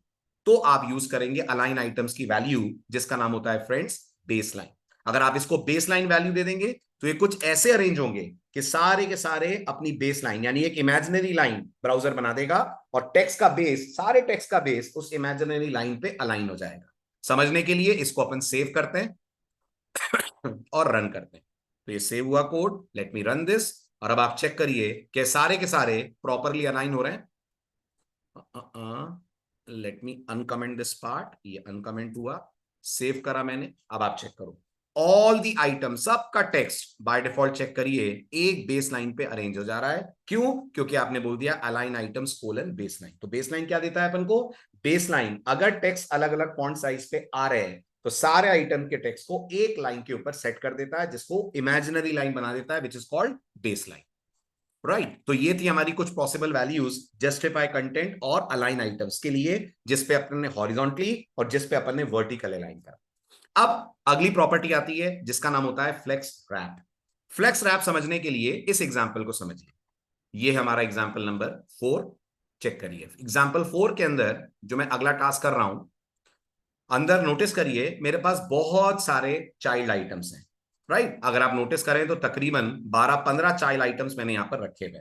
तो आप यूज करेंगे अलाइन आइटम्स की वैल्यू जिसका नाम होता है फ्रेंड्स बेस लाइन। अगर आप इसको बेस लाइन वैल्यू दे देंगे तो ये कुछ ऐसे अरेंज होंगे कि सारे के सारे अपनी बेस लाइन यानी एक इमेजिनरी लाइन ब्राउजर बना देगा और टेक्स्ट का बेस, सारे टेक्स्ट का बेस उस इमेजिनरी लाइन पे अलाइन हो जाएगा। समझने के लिए इसको अपन सेव करते हैं और रन करते हैं। तो ये सेव हुआ code, late me run this. और अब आप चेक करिए कि सारे के सारे प्रॉपरली अलाइन हो रहे हैं। Let me uncomment this part, ये अनकमेंट हुआ, सेव करा मैंने। अब आप चेक करो, ऑल दी आइटम, सबका टेक्स्ट बाय डिफॉल्ट चेक करिए एक बेस लाइन पे अरेंज हो जा रहा है। क्यों? क्योंकि आपने बोल दिया align items colon base line. तो बेस लाइन क्या देता है अपन को? बेस लाइन, अगर टेक्स्ट अलग अलग फॉन्ट साइज पे आ रहे हैं तो सारे आइटम के टेक्स्ट को एक लाइन के ऊपर सेट कर देता है, जिसको इमेजिनरी लाइन बना देता है, which is called base line. Right, तो ये थी हमारी कुछ पॉसिबल वैल्यूज जस्टिफाई कंटेंट और अलाइन आइटम्स के लिए, जिसपे अपन ने हॉरिजॉन्टली और जिसपे अपन ने वर्टिकल अलाइन करा। अब अगली प्रॉपर्टी आती है जिसका नाम होता है फ्लेक्स रैप। फ्लेक्स रैप समझने के लिए इस एग्जांपल को समझिए। ये हमारा एग्जांपल नंबर 4। चेक करिए एग्जांपल 4 के अंदर जो मैं अगला टास्क कर रहा हूं, अंदर नोटिस करिए मेरे पास बहुत सारे चाइल्ड आइटम्स हैं। राइट, अगर आप नोटिस करें तो तकरीबन 12-15 चाइल्ड आइटम्स मैंने यहां पर रखे हुए।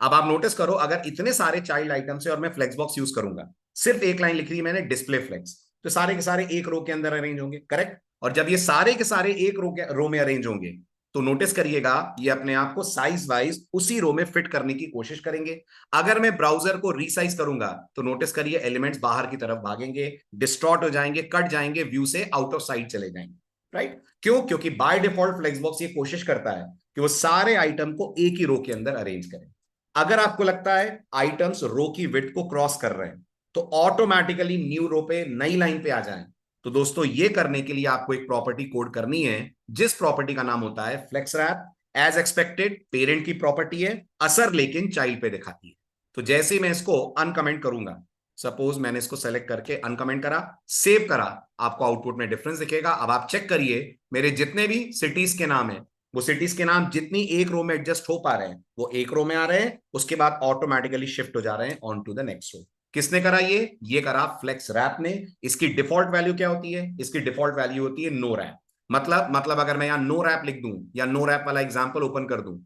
अब आप नोटिस करो, अगर इतने सारे चाइल्ड आइटम्स है और मैं फ्लेक्स बॉक्स यूज करूंगा, सिर्फ एक लाइन लिख रही है मैंने डिस्प्ले फ्लेक्स, तो सारे के सारे एक रो के अंदर अरेंज होंगे, करेक्ट। और जब ये सारे के सारे एक रो में अरेंज होंगे तो नोटिस करिएगा ये अपने आप को साइज वाइज उसी रो में फिट करने की कोशिश करेंगे। अगर मैं ब्राउजर को रीसाइज करूंगा तो नोटिस करिए एलिमेंट्स बाहर की तरफ भागेंगे, डिस्टॉर्ट हो जाएंगे, कट जाएंगे, व्यू से आउट ऑफ साइट चले जाएंगे। राइट, क्यों? क्योंकि बाय डिफॉल्ट फ्लेक्सबॉक्स ये कोशिश करता है कि वो सारे आइटम को एक ही रो के अंदर अरेंज करे। अगर आपको लगता है आइटम्स रो की विड्थ को क्रॉस कर रहे हैं तो ऑटोमेटिकली न्यू रो पे, नई लाइन पे आ जाएं। तो दोस्तों ये करने के लिए आपको एक प्रॉपर्टी कोड करनी है, जिस प्रॉपर्टी का नाम होता है flex wrap. As expected parent की प्रॉपर्टी है, असर लेकिन चाइल्ड पे दिखाती है। तो जैसे ही मैं इसको अनकमेंट करूंगा, सपोज मैंने इसको सेलेक्ट करके अनकमेंट करा, सेव करा, आपको आउटपुट में डिफरेंस दिखेगा। अब आप चेक करिए मेरे जितने भी सिटीज के नाम है, वो सिटीज के नाम जितनी एक रो में एडजस्ट हो पा रहे हैं वो एक रो में आ रहे हैं, उसके बाद ऑटोमेटिकली शिफ्ट हो जा रहे हैं on to the next row. किसने करा ये करा फ्लेक्स रैप ने। इसकी डिफॉल्ट वैल्यू क्या होती है? इसकी डिफॉल्ट वैल्यू होती है नो रैप। मतलब अगर मैं यहां नो रैप लिख दूं या नो रैप वाला एग्जांपल ओपन कर दूं,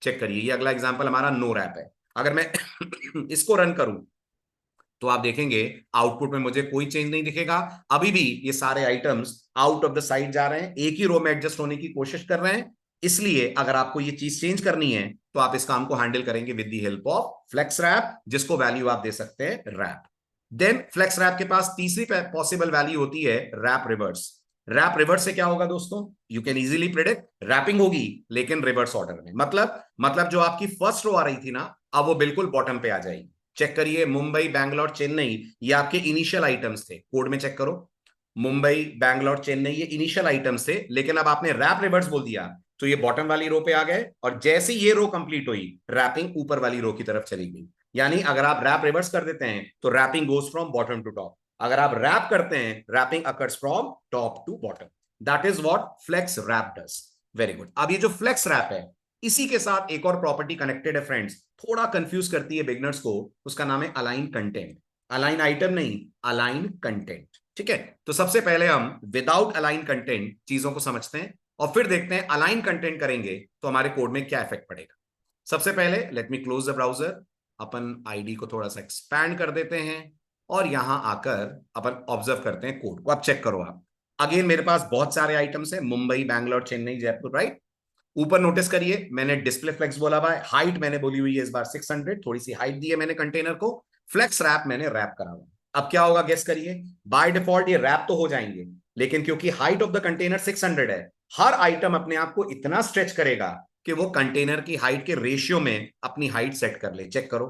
चेक करिए ये अगला एग्जांपल हमारा नो रैप है। अगर मैं इसको रन करूं तो आप देखेंगे आउटपुट में मुझे कोई चेंज नहीं दिखेगा। अभी भी ये सारे items out of the side जा रहे हैं, एक ही रो में एडजस्ट होने की कोशिश कर रहे हैं। इसलिए अगर आपको ये चीज चेंज करनी है तो आप इस काम को हैंडल करेंगे with the help of flex wrap, जिसको वैल्यू आप दे सकते हैं रैप। देन फ्लेक्स रैप के पास तीसरी पॉसिबल वैल्यू होती है रैप रिवर्स। रैप रिवर्स से क्या होगा दोस्तों? You can easily predict, wrapping होगी लेकिन रिवर्स ऑर्डर में। मतलब जो आपकी फर्स्ट रो आ रही थी ना, अब वो बिल्कुल बॉटम पे आ जाएगी। चेक करिए मुंबई, बैंगलोर, चेन्नई, ये आपके इनिशियल आइटम्स थे, कोड में चेक करो। मुंबई, बैंगलोर, चेन्नई ये इनिशियल आइटम्स थे, लेकिन अब आपने रैप रिवर्स बोल दिया तो ये बॉटम वाली रो पे आ गए, और जैसे ये रो कंप्लीट हुई रैपिंग ऊपर वाली रो की तरफ चली गई। यानी अगर आप रैप रिवर्स कर देते हैं तो wrapping goes from bottom to top, अगर आप रैप करते हैं wrapping occurs from top to bottom. That is what flex wrap does. Very good. अब ये जो फ्लेक्स रैप है, इसी के साथ एक और प्रॉपर्टी कनेक्टेड है फ्रेंड्स, थोड़ा कंफ्यूज करती है बिगनर्स को, उसका नाम है अलाइन कंटेंट। अलाइन आइटम नहीं, अलाइन कंटेंट। ठीक है, तो सबसे पहले हम विदाउट अलाइन कंटेंट चीजों को समझते हैं और फिर देखते हैं अलाइन कंटेंट करेंगे तो हमारे कोड में क्या इफेक्ट पड़ेगा। सबसे पहले let me close the browser, upon ID को थोड़ा सा एक्सपैंड कर देते हैं और यहां आकर अपन ऑब्जर्व करते हैं कोड को। अब चेक करो आप, अगेन मेरे पास बहुत सारे आइटम्स हैं, मुंबई, बैंगलोर, चेन्नई, जयपुर, राइट। ऊपर नोटिस करिए मैंने डिस्प्ले फ्लेक्स बोला हुआ है, हाइट मैंने बोली हुई है इस बार 600, थोड़ी सी हाइट दी है मैंने कंटेनर को। फ्लेक्स रैप मैंने रैप करा हुआ। अब क्या होगा गेस करिए। बाय डिफॉल्ट ये रैप तो हो जाएंगे, लेकिन क्योंकि हाइट ऑफ द कंटेनर 600 है, हर आइटम अपने आप को इतना स्ट्रेच करेगा कि वो कंटेनर की हाइट के रेशियो में अपनी हाइट सेट कर ले। चेक करो,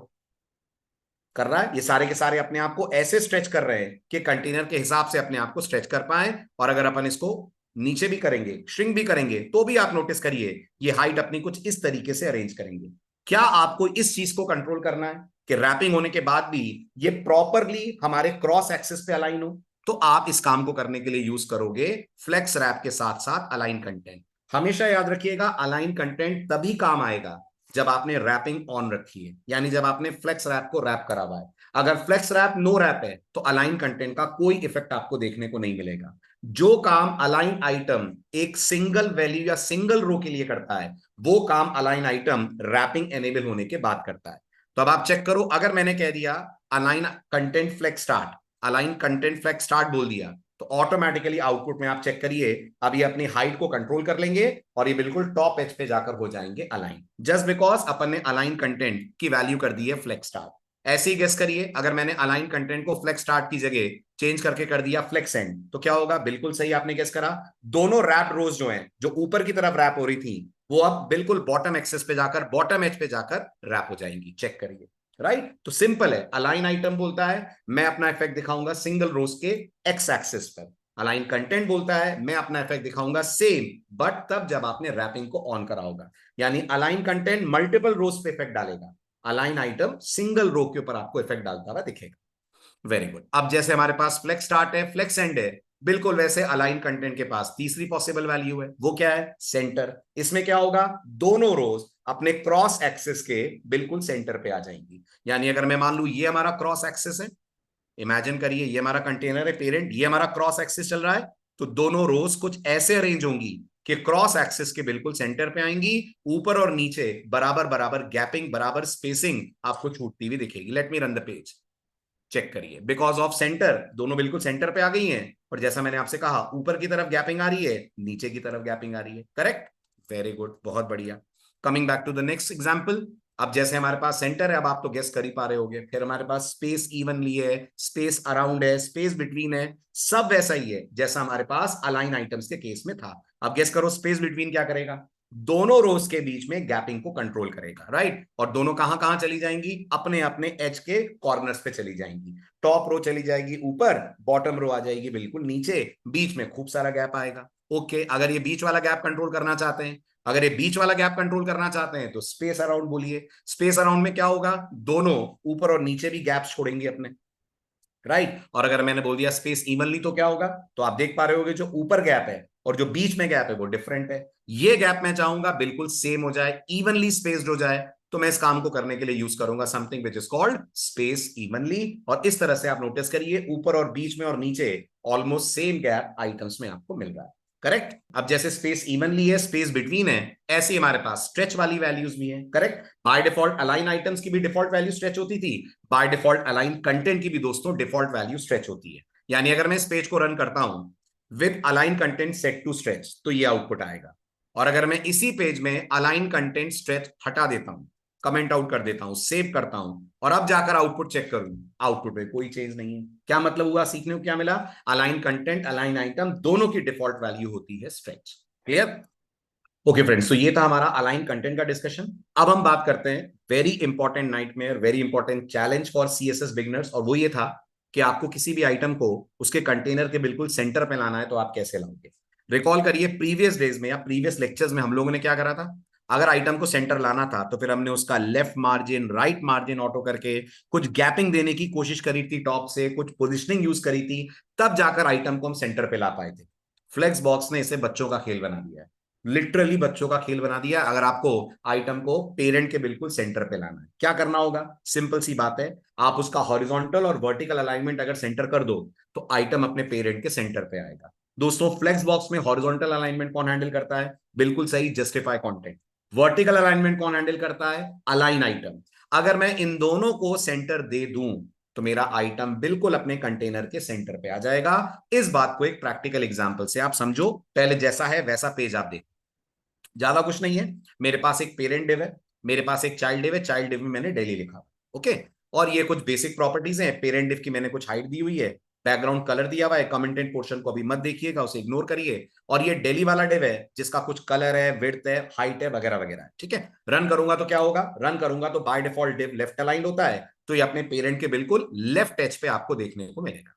कर रहा है। ये सारे के सारे अपने आप को ऐसे स्ट्रेच कर रहे हैं कि कंटेनर के हिसाब से अपने आप को स्ट्रेच कर पाए। और अगर अपन इसको नीचे भी करेंगे, श्रिंक भी करेंगे, तो भी आप नोटिस करिए ये हाइट अपनी कुछ इस तरीके से अरेंज करेंगे। क्या आपको इस चीज को कंट्रोल करना है कि रैपिंग होने के बाद भी ये प्रॉपरली हमारे क्रॉस एक्सिस पे अलाइन हो? तो आप इस काम को करने के लिए यूज करोगे फ्लेक्स रैप के साथ साथ अलाइन कंटेंट। हमेशा याद रखिएगा अलाइन कंटेंट तभी काम आएगा जब आपने रैपिंग ऑन रखी है, यानी जब आपने फ्लेक्स रैप को रैप करा हुआ है। अगर फ्लेक्स रैप नो रैप है तो अलाइन कंटेंट का कोई इफेक्ट आपको देखने को नहीं मिलेगा। जो काम अलाइन आइटम एक सिंगल वैल्यू या सिंगल रो के लिए करता है, वो काम अलाइन आइटम रैपिंग एनेबल होने के बाद करता है। तो अब आप चेक करो, अगर मैंने कह दिया align content flex start, align content flex start बोल दिया, तो ऑटोमेटिकली आउटपुट में आप चेक करिए, अब ये अपनी हाइट को कंट्रोल कर लेंगे और ये बिल्कुल टॉप एज पे जाकर हो जाएंगे अलाइन, जस्ट बिकॉज अपन ने अलाइन कंटेंट की वैल्यू कर दी है फ्लेक्स स्टार्ट। ऐसे ही गेस करिए, अगर मैंने अलाइन कंटेंट को फ्लेक्स स्टार्ट की जगह चेंज करके कर दिया फ्लेक्स एंड, तो क्या होगा? बिल्कुल सही आपने गेस करा, दोनों रैप रोज जो हैं, जो ऊपर की तरफ रैप हो रही थी, वो अब बिल्कुल बॉटम एक्सेस पे जाकर, बॉटम एज पे जाकर रैप हो जाएंगी। चेक करिए, राइट? तो सिंपल है, अलाइन आइटम बोलता है मैं अपना इफेक्ट दिखाऊंगा सिंगल रोज के एक्स एक्सिस पर, अलाइन कंटेंट बोलता है मैं अपना इफेक्ट दिखाऊंगा सेम, बट तब जब आपने रैपिंग को ऑन करा होगा। यानी अलाइन कंटेंट मल्टीपल रोज पे इफेक्ट डालेगा, अलाइन आइटम सिंगल रो के ऊपर आपको इफेक्ट डालता हुआ दिखेगा। Very good. अब जैसे हमारे पास फ्लेक्स स्टार्ट है, फ्लेक्स एंड है, बिल्कुल वैसे अलाइन कंटेंट के पास तीसरी पॉसिबल वैल्यू है, वो क्या है? सेंटर। इसमें क्या होगा? दोनों रोज अपने क्रॉस एक्सिस के बिल्कुल सेंटर पे आ जाएंगी। यानी अगर मैं मान लू ये हमारा क्रॉस एक्सिस है, इमेजिन करिए ये हमारा कंटेनर है पेरेंट, ये हमारा क्रॉस एक्सिस चल रहा है, तो दोनों रोज कुछ ऐसे अरेंज होंगी कि क्रॉस एक्सिस के बिल्कुल सेंटर पे आएंगी, ऊपर और नीचे बराबर बराबर गैपिंग, बराबर स्पेसिंग आपको छूटती हुई दिखेगी। Let me run the page, check करिए, बिकॉज ऑफ सेंटर दोनों बिल्कुल सेंटर पे आ गई हैं, और जैसा मैंने आपसे कहा ऊपर की तरफ गैपिंग आ रही है, नीचे की तरफ गैपिंग आ रही है। करेक्ट, वेरी गुड, बहुत बढ़िया। Coming back to the next example, अब जैसे हमारे पास सेंटर है, अब आप तो गेस कर ही पा रहे होगे, फिर हमारे पास स्पेस इवनली है, स्पेस अराउंड है, स्पेस बिटवीन है, सब वैसा ही है जैसा हमारे पास अलाइन आइटम्स के केस में था। अब गेस करो स्पेस बिटवीन क्या करेगा? दोनों रोज के बीच में गैपिंग को कंट्रोल करेगा, राइट? और दोनों कहां कहां चली जाएंगी? अपने अपने एज के कॉर्नर्स पे चली जाएंगी। टॉप रो चली जाएगी ऊपर, बॉटम रो आ जाएगी बिल्कुल नीचे, बीच में खूब सारा गैप आएगा। ओके, अगर ये बीच वाला गैप कंट्रोल करना चाहते हैं, अगर ये बीच वाला गैप कंट्रोल करना चाहते हैं तो स्पेस अराउंड बोलिए। स्पेस अराउंड में क्या होगा? दोनों ऊपर और नीचे भी गैप छोड़ेंगे अपने, राइट? और अगर मैंने बोल दिया स्पेस इवनली तो क्या होगा? तो आप देख पा रहे होगे जो ऊपर गैप है और जो बीच में गैप है वो डिफरेंट है। ये गैप मैं चाहूंगा बिल्कुल सेम हो जाए, इवनली स्पेस्ड हो जाए, तो मैं इस काम को करने के लिए यूज करूंगा something which is called space evenly. और इस तरह से आप नोटिस करिए ऊपर और बीच में और नीचे ऑलमोस्ट सेम गैप आइटम्स में आपको मिल रहा है। करेक्ट। अब जैसे स्पेस इवनली है, स्पेस बिटवीन है, ऐसे ही हमारे पास स्ट्रेच वाली वैल्यूज भी हैं। Correct, by default align items की भी डिफॉल्ट वैल्यू स्ट्रेच होती थी, बाय डिफॉल्ट अलाइन कंटेंट की भी दोस्तों डिफॉल्ट वैल्यू स्ट्रेच होती है। यानी अगर मैं इस पेज को रन करता हूं with align content set to stretch, तो ये आउटपुट आएगा। और अगर मैं इसी पेज में अलाइन कंटेंट स्ट्रेच हटा देता हूं, कमेंट आउट कर देता हूं, सेव करता हूं, और अब जाकर आउटपुट चेक करूं, आउटपुट में कोई चेंज नहीं है। क्या मतलब हुआ? सीखने को क्या मिला? अलाइन कंटेंट, अलाइन आइटम दोनों की डिफॉल्ट वैल्यू होती है स्ट्रेच। क्लियर? ओके फ्रेंड्स, तो ये था हमारा अलाइन कंटेंट का डिस्कशन। अब हम बात करते हैं very important nightmare, very important challenge for CSS beginners, और वो ये था कि आपको किसी भी आइटम को उसके कंटेनर के बिल्कुल सेंटर पे लाना है, तो आप कैसे लाओगे? रिकॉल करिए प्रीवियस डेज में या प्रीवियस लेक्चर्स में हम लोगों ने क्या करा था। अगर आइटम को सेंटर लाना था तो फिर हमने उसका left margin, right margin auto करके कुछ गैपिंग देने की कोशिश करी थी टॉप से, कुछ पोजिशनिंग यूज करी थी, तब जाकर आइटम को हम सेंटर पे ला पाए थे। फ्लेक्स बॉक्स ने इसे बच्चों का खेल बना दिया है, लिटरली बच्चों का खेल बना दिया। अगर आपको आइटम को पेरेंट के बिल्कुल सेंटर पे लाना है, क्या करना होगा? सिंपल सी बात है, आप उसका हॉरिजॉन्टल और वर्टिकल अलाइनमेंट अगर सेंटर कर दो तो आइटम अपने पेरेंट के सेंटर पे आएगा। दोस्तों फ्लेक्स बॉक्स में हॉरिजॉन्टल अलाइनमेंट कौन हैंडल करता है? बिल्कुल सही, जस्टिफाई कंटेंट। वर्टिकल अलाइनमेंट कौन हैंडल करता है? Align item. अगर मैं इन दोनों को सेंटर दे दूं तो मेरा आइटम बिल्कुल अपने कंटेनर के सेंटर पे आ जाएगा। इस बात को एक प्रैक्टिकल एग्जांपल से आप समझो। पहले जैसा है वैसा पेज आप देखो, ज्यादा कुछ नहीं है। मेरे पास एक पेरेंट डिव है, मेरे पास एक चाइल्ड डिव है, चाइल्ड डिव में मैंने डेली लिखा, ओके। और ये कुछ बेसिक प्रॉपर्टीज हैं, पेरेंट डिव की मैंने कुछ हाइट दी हुई है, बैकग्राउंड कलर दिया हुआ है, कमेंटेड पोर्शन को अभी मत देखिएगा, उसे इग्नोर करिए। और ये डेली वाला डिव है जिसका कुछ कलर है, विड्थ है, हाइट है, वगैरह वगैरह, ठीक है। रन करूंगा तो क्या होगा? रन करूंगा तो by default div left aligned होता है, तो ये अपने पेरेंट के बिल्कुल लेफ्ट एज पे आपको देखने को मिलेगा।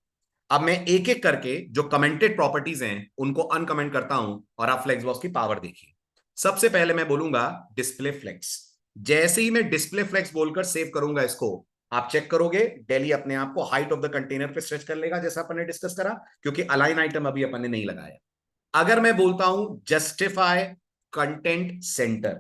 अब मैं एक एक करके जो कमेंटेड प्रॉपर्टीज हैं उनको अनकमेंट करता हूं, और आप फ्लेक्स बॉक्स की पावर देखिए। सबसे पहले मैं बोलूंगा डिस्प्ले फ्लेक्स। जैसे ही मैं डिस्प्ले फ्लेक्स बोलकर सेव करूंगा इसको, आप चेक करोगे डेली अपने आप को हाइट ऑफ द कंटेनर पे स्ट्रेच कर लेगा, जैसा अपन ने डिस्कस करा, क्योंकि अलाइन आइटम अभी अपन ने नहीं लगाया। अगर मैं बोलता हूं जस्टिफाई कंटेंट सेंटर,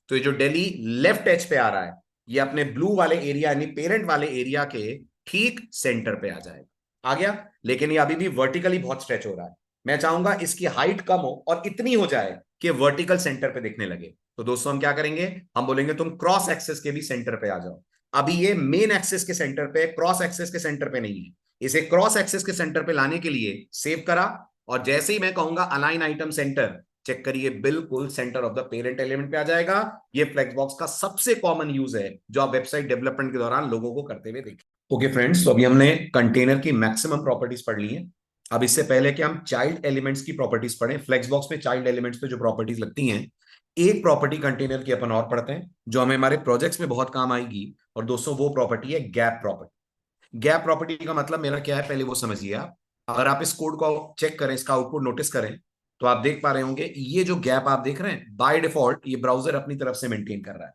तो ये जो डेली लेफ्ट एज पे आ रहा है, ये अपने ब्लू वाले एरिया यानी पेरेंट वाले एरिया के ठीक सेंटर पे आ जाएगा। आ गया? लेकिन ये अभी भी वर्टिकली बहुत स्ट्रेच हो रहा है। मैं चाहूंगा इसकी हाइट कम हो और इतनी हो जाए कि वर्टिकल सेंटर पे दिखने लगे। तो दोस्तों हम क्या करेंगे? हम बोलेंगे तुम क्रॉस एक्सेस के भी सेंटर पे आ जाओ। अभी ये मेन एक्सेस के सेंटर पे, क्रॉस एक्सेस के सेंटर पे नहीं है, इसे क्रॉस एक्सिस के सेंटर पे लाने के लिए सेव करा, और जैसे ही मैं कहूंगा अलाइन आइटम सेंटर, चेक करिए बिल्कुल centre of the parent element पे आ जाएगा। ये फ्लेक्सबॉक्स का सबसे कॉमन यूज है जो आप वेबसाइट डेवलपमेंट के दौरान लोगों को करते हुए देखें। ओके फ्रेंड्स, तो अभी हमने कंटेनर की मैक्सिमम प्रॉपर्टीज पढ़ ली हैं। अब इससे पहले कि हम चाइल्ड एलिमेंट्स की प्रॉपर्टीज पढ़ें, फ्लेक्सबॉक्स में चाइल्ड एलिमेंट्स पे जो प्रॉपर्टीज लगती हैं, एक प्रॉपर्टी कंटेनर की अपन और पढ़ते हैं जो हमें हमारे प्रोजेक्ट्स में बहुत काम आएगी। और दोस्तों वो प्रॉपर्टी है गैप प्रॉपर्टी। गैप प्रॉपर्टी का मतलब मेरा क्या है, पहले वो समझिए आप। अगर आप इस कोड को चेक करें, इसका आउटपुट नोटिस करें, तो आप देख पा रहे होंगे ये जो गैप आप देख रहे हैं, बाय डिफॉल्ट ये ब्राउजर अपनी तरफ से मेंटेन कर रहा है।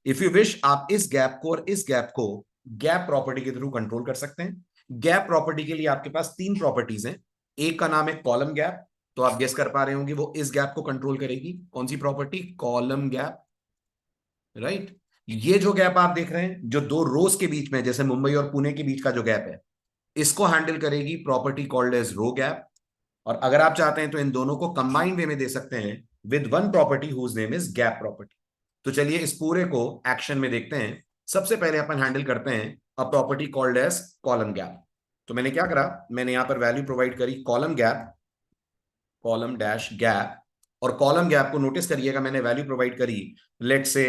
इफ यू विश, आप इस गैप को और इस गैप को गैप प्रॉपर्टी के थ्रू कंट्रोल कर सकते हैं। गैप प्रॉपर्टी के लिए आपके पास तीन प्रॉपर्टीज हैं। एक का नाम है कॉलम गैप, तो आप गेस कर पा रहे होंगे वो इस गैप को कंट्रोल करेगी। कौन सी प्रॉपर्टी? Column gap, right. ये जो गैप आप देख रहे हैं जो दो रोज के बीच में, जैसे मुंबई और पुणे के बीच का जो गैप है, इसको हैंडल करेगी प्रॉपर्टी कॉल्ड एज रो गैप। और अगर आप चाहते हैं तो इन दोनों को कंबाइंड वे में दे सकते हैं with one property whose name is gap property. तो चलिए इस पूरे को एक्शन में देखते हैं। सबसे पहले अपन हैंडल करते हैं a property called as column gap. तो मैंने क्या करा, मैंने यहां पर वैल्यू प्रोवाइड करी column gap, column dash gap. और कॉलम गैप को नोटिस करिएगा, मैंने वैल्यू प्रोवाइड करी लेट से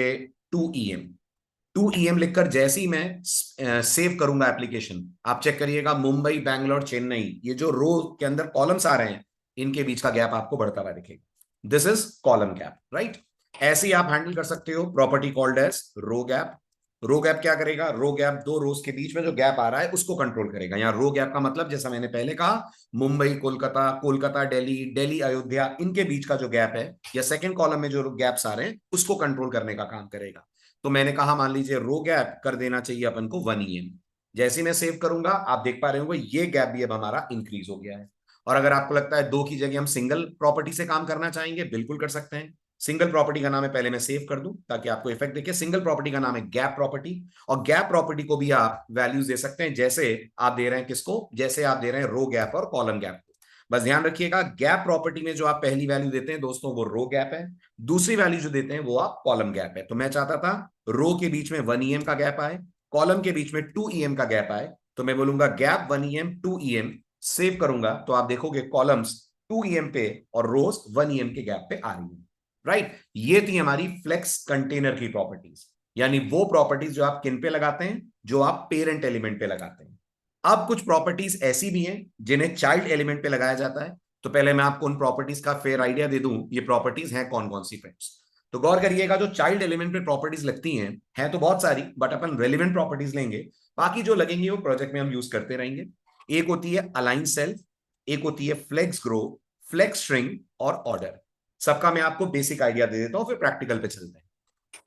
2em। 2em लिखकर जैसे ही मैं सेव करूंगा एप्लीकेशन, आप चेक करिएगा मुंबई, बैंगलोर, चेन्नई, ये जो रो के अंदर कॉलम्स आ रहे हैं, इनके बीच का गैप आपको बढ़ता हुआ दिखेगा। This is column gap, right. ऐसे ही आप हैंडल कर सकते हो प्रॉपर्टी कॉल्ड एज रो गैप। रो गैप क्या करेगा? रो गैप दो रोज के बीच में जो गैप आ रहा है उसको कंट्रोल करेगा। यहाँ रो गैप का मतलब, जैसा मैंने पहले कहा, मुंबई कोलकाता, कोलकाता दिल्ली, दिल्ली अयोध्या, इनके बीच का जो गैप है, या सेकंड कॉलम में जो गैप्स आ रहे हैं, उसको कंट्रोल करने का काम करेगा। तो मैंने कहा मान लीजिए रो गैप कर देना चाहिए अपन को 1em। जैसे ही मैं सेव करूंगा, आप देख पा रहे होंगे ये गैप भी अब हमारा इंक्रीज हो गया है। और अगर आपको लगता है दो की जगह हम सिंगल प्रॉपर्टी से काम करना चाहेंगे, बिल्कुल कर सकते हैं। सिंगल प्रॉपर्टी का नाम है, पहले मैं सेव कर दूं ताकि आपको इफेक्ट दिखे। सिंगल प्रॉपर्टी का नाम है गैप प्रॉपर्टी। और गैप प्रॉपर्टी को भी आप वैल्यूज दे सकते हैं, जैसे आप दे रहे हैं किसको, जैसे आप दे रहे हैं रो गैप और कॉलम गैप को। बस ध्यान रखिएगा, गैप प्रॉपर्टी में जो आप पहली वैल्यू देते हैं दोस्तों, वो रो गैप है। दूसरी वैल्यू जो देते हैं वो आप कॉलम गैप है। तो मैं चाहता था रो के बीच में 1em का गैप आए, कॉलम के बीच में 2em का गैप आए। तो मैं बोलूंगा गैप 1em 2em, सेव करूंगा तो आप देखोगे कॉलम्स 2em पे और रोज 1em के गैप पे आ रही है, राइट। ये थी हमारी फ्लेक्स कंटेनर की प्रॉपर्टीज, यानी वो प्रॉपर्टीज जो आप किन पे लगाते हैं, जो आप पेरेंट एलिमेंट पे लगाते हैं। अब कुछ प्रॉपर्टीज ऐसी भी हैं जिन्हें चाइल्ड एलिमेंट पे लगाया जाता है। तो पहले मैं आपको उन प्रॉपर्टीज का फेयर आइडिया दे दूं, ये प्रॉपर्टीज हैं कौन कौन सी फ्रेंड्स। तो गौर करिएगा, जो चाइल्ड एलिमेंट पे प्रॉपर्टीज लगती हैं तो बहुत सारी, बट अपन रेलिवेंट प्रॉपर्टीज लेंगे। बाकी जो लगेंगी वो प्रोजेक्ट में हम यूज करते रहेंगे। एक होती है अलाइन सेल्फ, एक होती है फ्लेक्स ग्रो, फ्लेक्स श्रिंक और ऑर्डर। सबका मैं आपको बेसिक आइडिया दे देता हूं, फिर प्रैक्टिकल पे चलते हैं।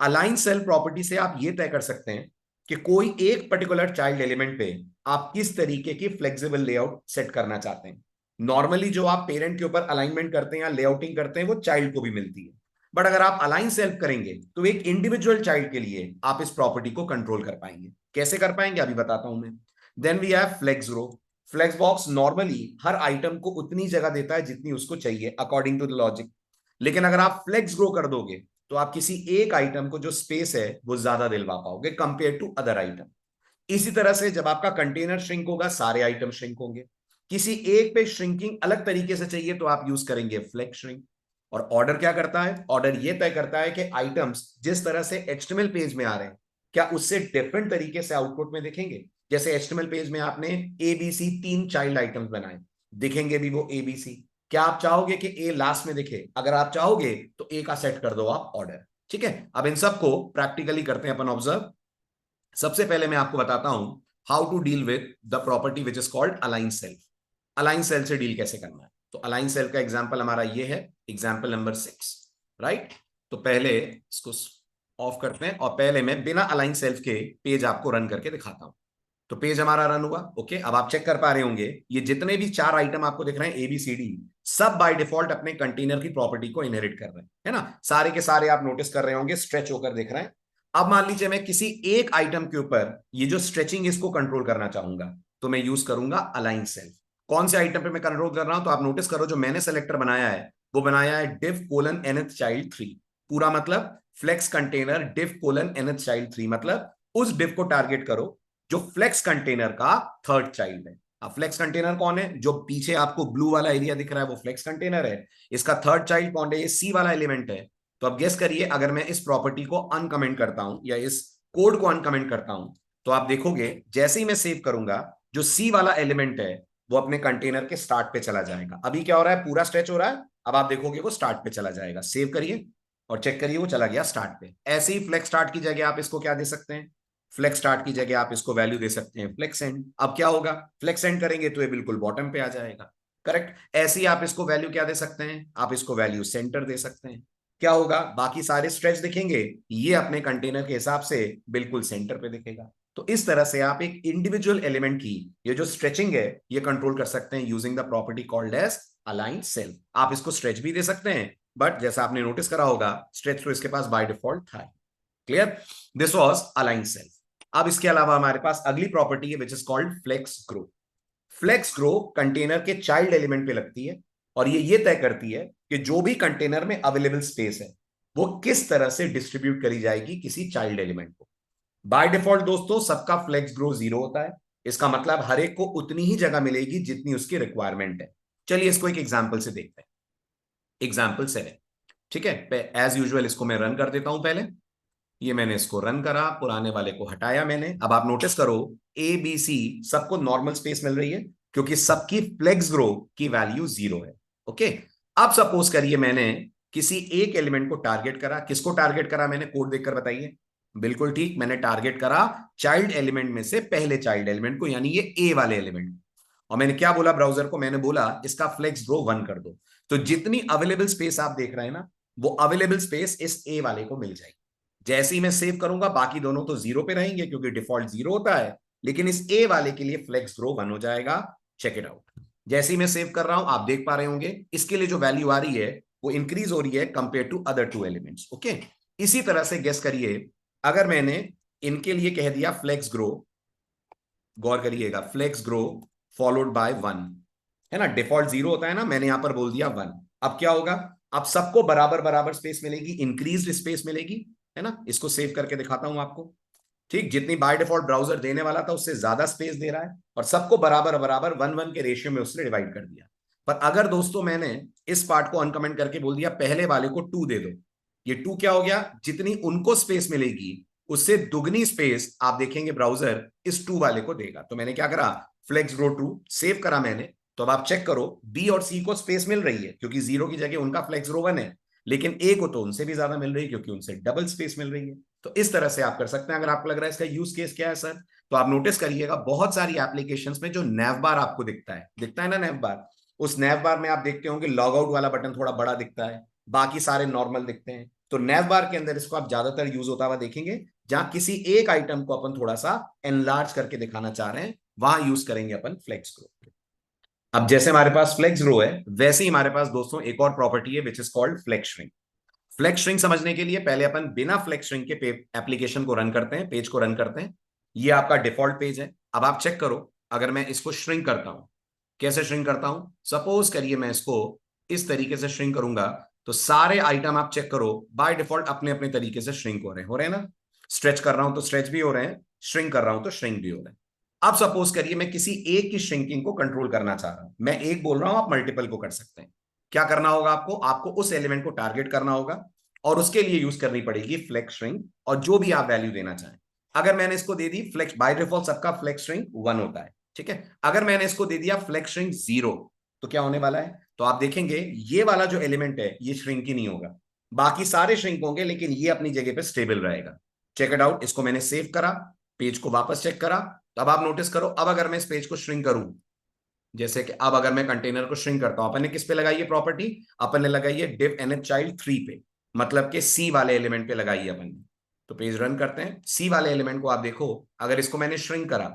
अलाइन सेल प्रॉपर्टी से आप ये तय कर सकते हैं कि कोई एक पर्टिकुलर चाइल्ड एलिमेंट पे आप किस तरीके की फ्लेक्सिबल लेआउट सेट करना चाहते हैं। नॉर्मली जो आप पेरेंट के ऊपर अलाइनमेंट करते हैं या लेआउटिंग करते हैं, वो चाइल्ड को भी मिलती है। बट अगर आप अलाइन सेल्फ करेंगे तो एक इंडिविजुअल चाइल्ड के लिए आप इस प्रॉपर्टी को कंट्रोल कर पाएंगे। कैसे कर पाएंगे अभी बताता हूं मैं। Then we have flex row. Flex box normally हर आइटम को उतनी जगह देता है जितनी उसको चाहिए अकॉर्डिंग टू द लॉजिक। लेकिन अगर आप फ्लेक्स ग्रो कर दोगे तो आप किसी एक आइटम को जो स्पेस है वो ज्यादा दिलवा पाओगे कंपेयर टू अदर आइटम। इसी तरह से जब आपका कंटेनर श्रिंक होगा, सारे आइटम श्रिंक होंगे। किसी एक पे श्रिंकिंग अलग तरीके से चाहिए तो आप यूज करेंगे फ्लेक्स श्रिंक। और ऑर्डर क्या करता है? ऑर्डर ये तय करता है कि आइटम्स जिस तरह से एचटीएमएल पेज में आ रहे हैं, क्या उससे डिफरेंट तरीके से आउटपुट में दिखेंगे। जैसे एचटीएमएल पेज में आपने एबीसी 3 चाइल्ड आइटम्स बनाए, दिखेंगे भी वो एबीसी। क्या आप चाहोगे कि ए लास्ट में दिखे? अगर आप चाहोगे तो ए का सेट कर दो आप ऑर्डर, ठीक है। अब इन सबको प्रैक्टिकली करते हैं अपन ऑब्जर्व। सबसे पहले मैं आपको बताता हूं how to deal with the property which is called align self. Align self से डील कैसे करना है, तो अलाइन सेल का एग्जांपल हमारा ये है, एग्जांपल नंबर 6, राइट। तो पहले इसको ऑफ करते हैं और पहले मैं बिना अलाइन सेल्फ के पेज आपको रन करके दिखाता हूं। तो पेज हमारा रन हुआ, ओके। अब आप चेक कर पा रहे होंगे ये जितने भी 4 आइटम आपको दिख रहे हैं एबीसीडी, सब बाय डिफॉल्ट अपने कंटेनर की प्रॉपर्टी को इनहेरिट कर रहे हैं, है ना। सारे के सारे आप नोटिस कर रहे होंगे स्ट्रेच होकर दिख रहे हैं। अब मान लीजिए मैं किसी एक आइटम के ऊपर ये जो स्ट्रेचिंग इसको कंट्रोल करना चाहूंगा, तो मैं यूज करूंगा अलाइन सेल्फ। कौन से आइटम पे मैं कंट्रोल कर रहा हूं, तो आप नोटिस करो जो मैंने सेलेक्टर बनाया है वो बनाया है div कोलन nth चाइल्ड 3। पूरा मतलब flex container div colon nth child 3, मतलब उस div को टारगेट करो जो फ्लेक्स कंटेनर का थर्ड चाइल्ड है। अब फ्लेक्स कंटेनर कौन है? जो पीछे आपको ब्लू वाला एरिया दिख रहा है वो फ्लेक्स कंटेनर है। इसका थर्ड चाइल्ड कौन है? ये सी वाला एलिमेंट है। तो अब गेस करिए, अगर मैं इस प्रॉपर्टी को अनकमेंट करता हूं या इस कोड को अनकमेंट करता हूं, तो आप देखोगे जैसे ही मैं सेव करूंगा, जो सी वाला एलिमेंट है वो अपने कंटेनर के स्टार्ट पे चला जाएगा। अभी क्या हो रहा है? पूरा स्ट्रेच हो रहा है। अब आप देखोगे वो स्टार्ट पे चला जाएगा। सेव करिए और चेक करिए, वो चला गया स्टार्ट पे। ऐसे ही फ्लेक्स स्टार्ट की जगह आप इसको क्या दे सकते हैं? फ्लेक्स स्टार्ट की जगह आप इसको वैल्यू दे सकते हैं फ्लेक्स एंड। अब क्या होगा? फ्लेक्स एंड करेंगे तो ये बिल्कुल बॉटम पे आ जाएगा। करेक्ट। ऐसे ही आप इसको वैल्यू क्या दे सकते हैं? आप इसको वैल्यू सेंटर दे सकते हैं। क्या होगा? बाकी सारे स्ट्रेच दिखेंगे, ये अपने कंटेनर के हिसाब से बिल्कुल सेंटर पे दिखेगा। तो इस तरह से आप एक इंडिविजुअल एलिमेंट की ये जो स्ट्रेचिंग है ये कंट्रोल कर सकते हैं using the property called as align self. आप इसको स्ट्रेच भी दे सकते हैं, बट जैसा आपने नोटिस करा होगा स्ट्रेच तो इसके पास बाय डिफॉल्ट था। Clear? This was align self. अब इसके अलावा हमारे पास अगली प्रॉपर्टी है which is called flex grow. Flex grow container के चाइल्ड एलिमेंट पे लगती है और ये तय करती है कि जो भी कंटेनर में अवेलेबल स्पेस है वो किस तरह से डिस्ट्रीब्यूट करी जाएगी किसी चाइल्ड एलिमेंट को। बाय डिफॉल्ट दोस्तों सबका फ्लेक्स ग्रो 0 होता है। इसका मतलब हर एक को उतनी ही जगह मिलेगी जितनी उसकी रिक्वायरमेंट है। चलिए इसको एक एग्जांपल से देखते हैं। एग्जांपल 7। ठीक है, एज यूजुअल इसको मैं रन कर देता हूं पहले। ये मैंने इसको रन करा, पुराने वाले को हटाया मैंने। अब आप नोटिस करो ए बी सी सबको नॉर्मल स्पेस मिल रही है क्योंकि सबकी फ्लेक्स ग्रो की वैल्यू 0 है। ओके। अब सपोज करिए मैंने किसी एक एलिमेंट को टारगेट करा। किसको टारगेट करा मैंने? कोड देखकर बताइए। बिल्कुल ठीक, मैंने टारगेट करा चाइल्ड एलिमेंट में से पहले चाइल्ड एलिमेंट को, यानी ये ए वाले एलिमेंट। और मैंने क्या बोला ब्राउजर को? मैंने बोला इसका फ्लेक्स ग्रो 1 कर दो। तो जितनी अवेलेबल स्पेस आप देख रहे हैं ना, वो अवेलेबल स्पेस इस ए वाले को मिल जाएगी। जैसे ही मैं सेव करूंगा बाकी दोनों तो 0 पे रहेंगे क्योंकि डिफॉल्ट 0 होता है, लेकिन इस ए वाले के लिए फ्लेक्स ग्रो 1 हो जाएगा। Check it out. जैसे ही मैं सेव कर रहा हूं आप देख पा रहे होंगे इसके लिए जो वैल्यू आ रही है वो इंक्रीज हो रही है compare to other two elements. Okay. इसी तरह से गेस करिए, अगर मैंने इनके लिए कह दिया फ्लेक्स ग्रो, गौर करिएगा, फ्लेक्स ग्रो फॉलोड बाय 1, है ना? डिफॉल्ट 0 होता है ना, मैंने यहां पर बोल दिया 1। अब क्या होगा? अब सबको बराबर बराबर स्पेस मिलेगी, इंक्रीज्ड स्पेस मिलेगी, है ना? इसको सेव करके दिखाता हूं आपको। ठीक, जितनी बाय डिफॉल्ट ब्राउजर देने वाला था उससे ज्यादा स्पेस दे रहा है और सबको बराबर बराबर 1:1 के रेशियो में उसने डिवाइड कर दिया। पर अगर दोस्तों मैंने इस पार्ट को अनकमेंट करके बोल दिया पहले वाले को 2 दे दो, ये 2 क्या हो गया? जितनी उनको स्पेस मिलेगी उससे दुगनी स्पेस आप देखेंगे ब्राउजर इस 2 वाले को देगा। तो मैंने क्या करा? फ्लेक्स ग्रो 2 सेव करा मैंने। तो अब आप चेक करो बी और सी को स्पेस मिल रही है क्योंकि 0 की जगह उनका फ्लेक्स ग्रो 1 है, लेकिन ए को तो उनसे भी ज्यादा मिल रही है क्योंकि उनसे डबल स्पेस मिल रही है। तो इस तरह से आप कर सकते हैं। अगर आपको लग रहा है इसका यूज केस क्या है सर, तो आप नोटिस करिएगा बहुत सारी एप्लीकेशंस में जो नैव बार आपको दिखता है ना नैव बार, उस नैव बार में आप देखते होंगे लॉग आउट वाला बटन थोड़ा बड़ा दिखता है, बाकी सारे नॉर्मल दिखते हैं। तो नैव बार के अंदर इसको आप ज्यादातर यूज होता हुआ देखेंगे जहां किसी एक आइटम को अपन थोड़ा सा एनलार्ज करके दिखाना चाह रहे हैं, वहां यूज करेंगे अपन फ्लेक्स ग्रो। अब जैसे हमारे पास फ्लेक्स ग्रो है वैसे ही हमारे पास दोस्तों एक और प्रॉपर्टी है which is called flex shrink. Flex shrink समझने के लिए पहले अपन बिना फ्लेक्स श्रिंक के एप्लीकेशन को रन करते हैं, पेज को रन करते हैं। ये आपका डिफॉल्ट पेज है। अब आप चेक करो, अगर मैं इसको श्रिंक करता हूं, कैसे श्रिंक करता हूं? सपोज करिए मैं इसको इस तरीके से श्रिंक करूंगा तो सारे आइटम आप चेक करो बाय डिफॉल्ट अपने अपने तरीके से श्रिंक हो रहे हैं ना? स्ट्रेच कर रहा हूं तो स्ट्रेच भी हो रहे हैं, श्रिंक कर रहा हूं तो श्रिंक भी हो रहे हैं। अब सपोज करिए मैं किसी एक की श्रिंकिंग को कंट्रोल करना चाह रहा हूं। मैं एक बोल रहा हूं, आप मल्टीपल को कर सकते हैं। क्या करना होगा आपको? आपको उस एलिमेंट को टारगेट करना होगा और उसके लिए यूज करनी पड़ेगी फ्लेक्स श्रिंक और जो भी आप वैल्यू देना चाहें। अगर मैंने इसको दे दी फ्लेक्स, बाय डिफॉल्ट सबका फ्लेक्स श्रिंक 1 होता है, ठीक है। अगर मैंने इसको दे दिया फ्लेक्स श्रिंक 0 तो क्या होने वाला है? तो आप देखेंगे ये वाला जो एलिमेंट है ये श्रिंक ही नहीं होगा, बाकी सारे श्रिंक होंगे लेकिन ये अपनी जगह पे स्टेबल रहेगा। Check it out. इसको मैंने सेव करा, पेज को वापस चेक करा, तो अब आप नोटिस करो अब अगर मैं इस पेज को श्रिंक करूं, जैसे कि अब अगर मैं कंटेनर को श्रिंक करता हूं, अपन ने किस पे लगाई है प्रॉपर्टी? अपन ने लगाई है div nth child 3 पे, मतलब कि सी वाले एलिमेंट पे लगाई है अपन ने। तो पेज रन करते हैं। सी वाले एलिमेंट को आप देखो, अगर इसको मैंने श्रिंक करा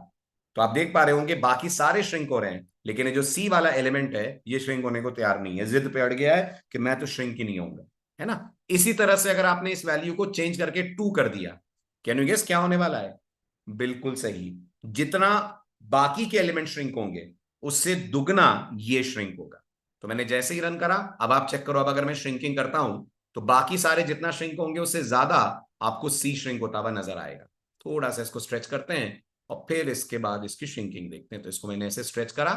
तो आप देख पा रहे होंगे बाकी सारे श्रिंक हो रहे हैं, लेकिन ये जो सी वाला एलिमेंट है ये श्रिंक होने को तैयार नहीं है, जिद पे अड़ गया है कि मैं तो श्रिंक ही नहीं होऊंगा, है ना? इसी तरह से अगर आपने इस वैल्यू को चेंज करके 2 कर दिया, कैन यू गेस क्या होने वाला है? बिल्कुल सही, जितना बाकी के एलिमेंट श्रिंक होंगे उससे दुगना ये श्रिंक होगा। तो मैंने जैसे ही रन करा, अब आप चेक करो, अब अगर मैं श्रिंकिंग करता हूं तो बाकी सारे जितना श्रिंक होंगे उससे ज्यादा आपको सी श्रिंक होता हुआ नजर आएगा। थोड़ा सा इसको स्ट्रेच करते हैं और फिर इसके बाद इसकी श्रिंकिंग देखते हैं। तो इसको मैंने ऐसे स्ट्रेच करा।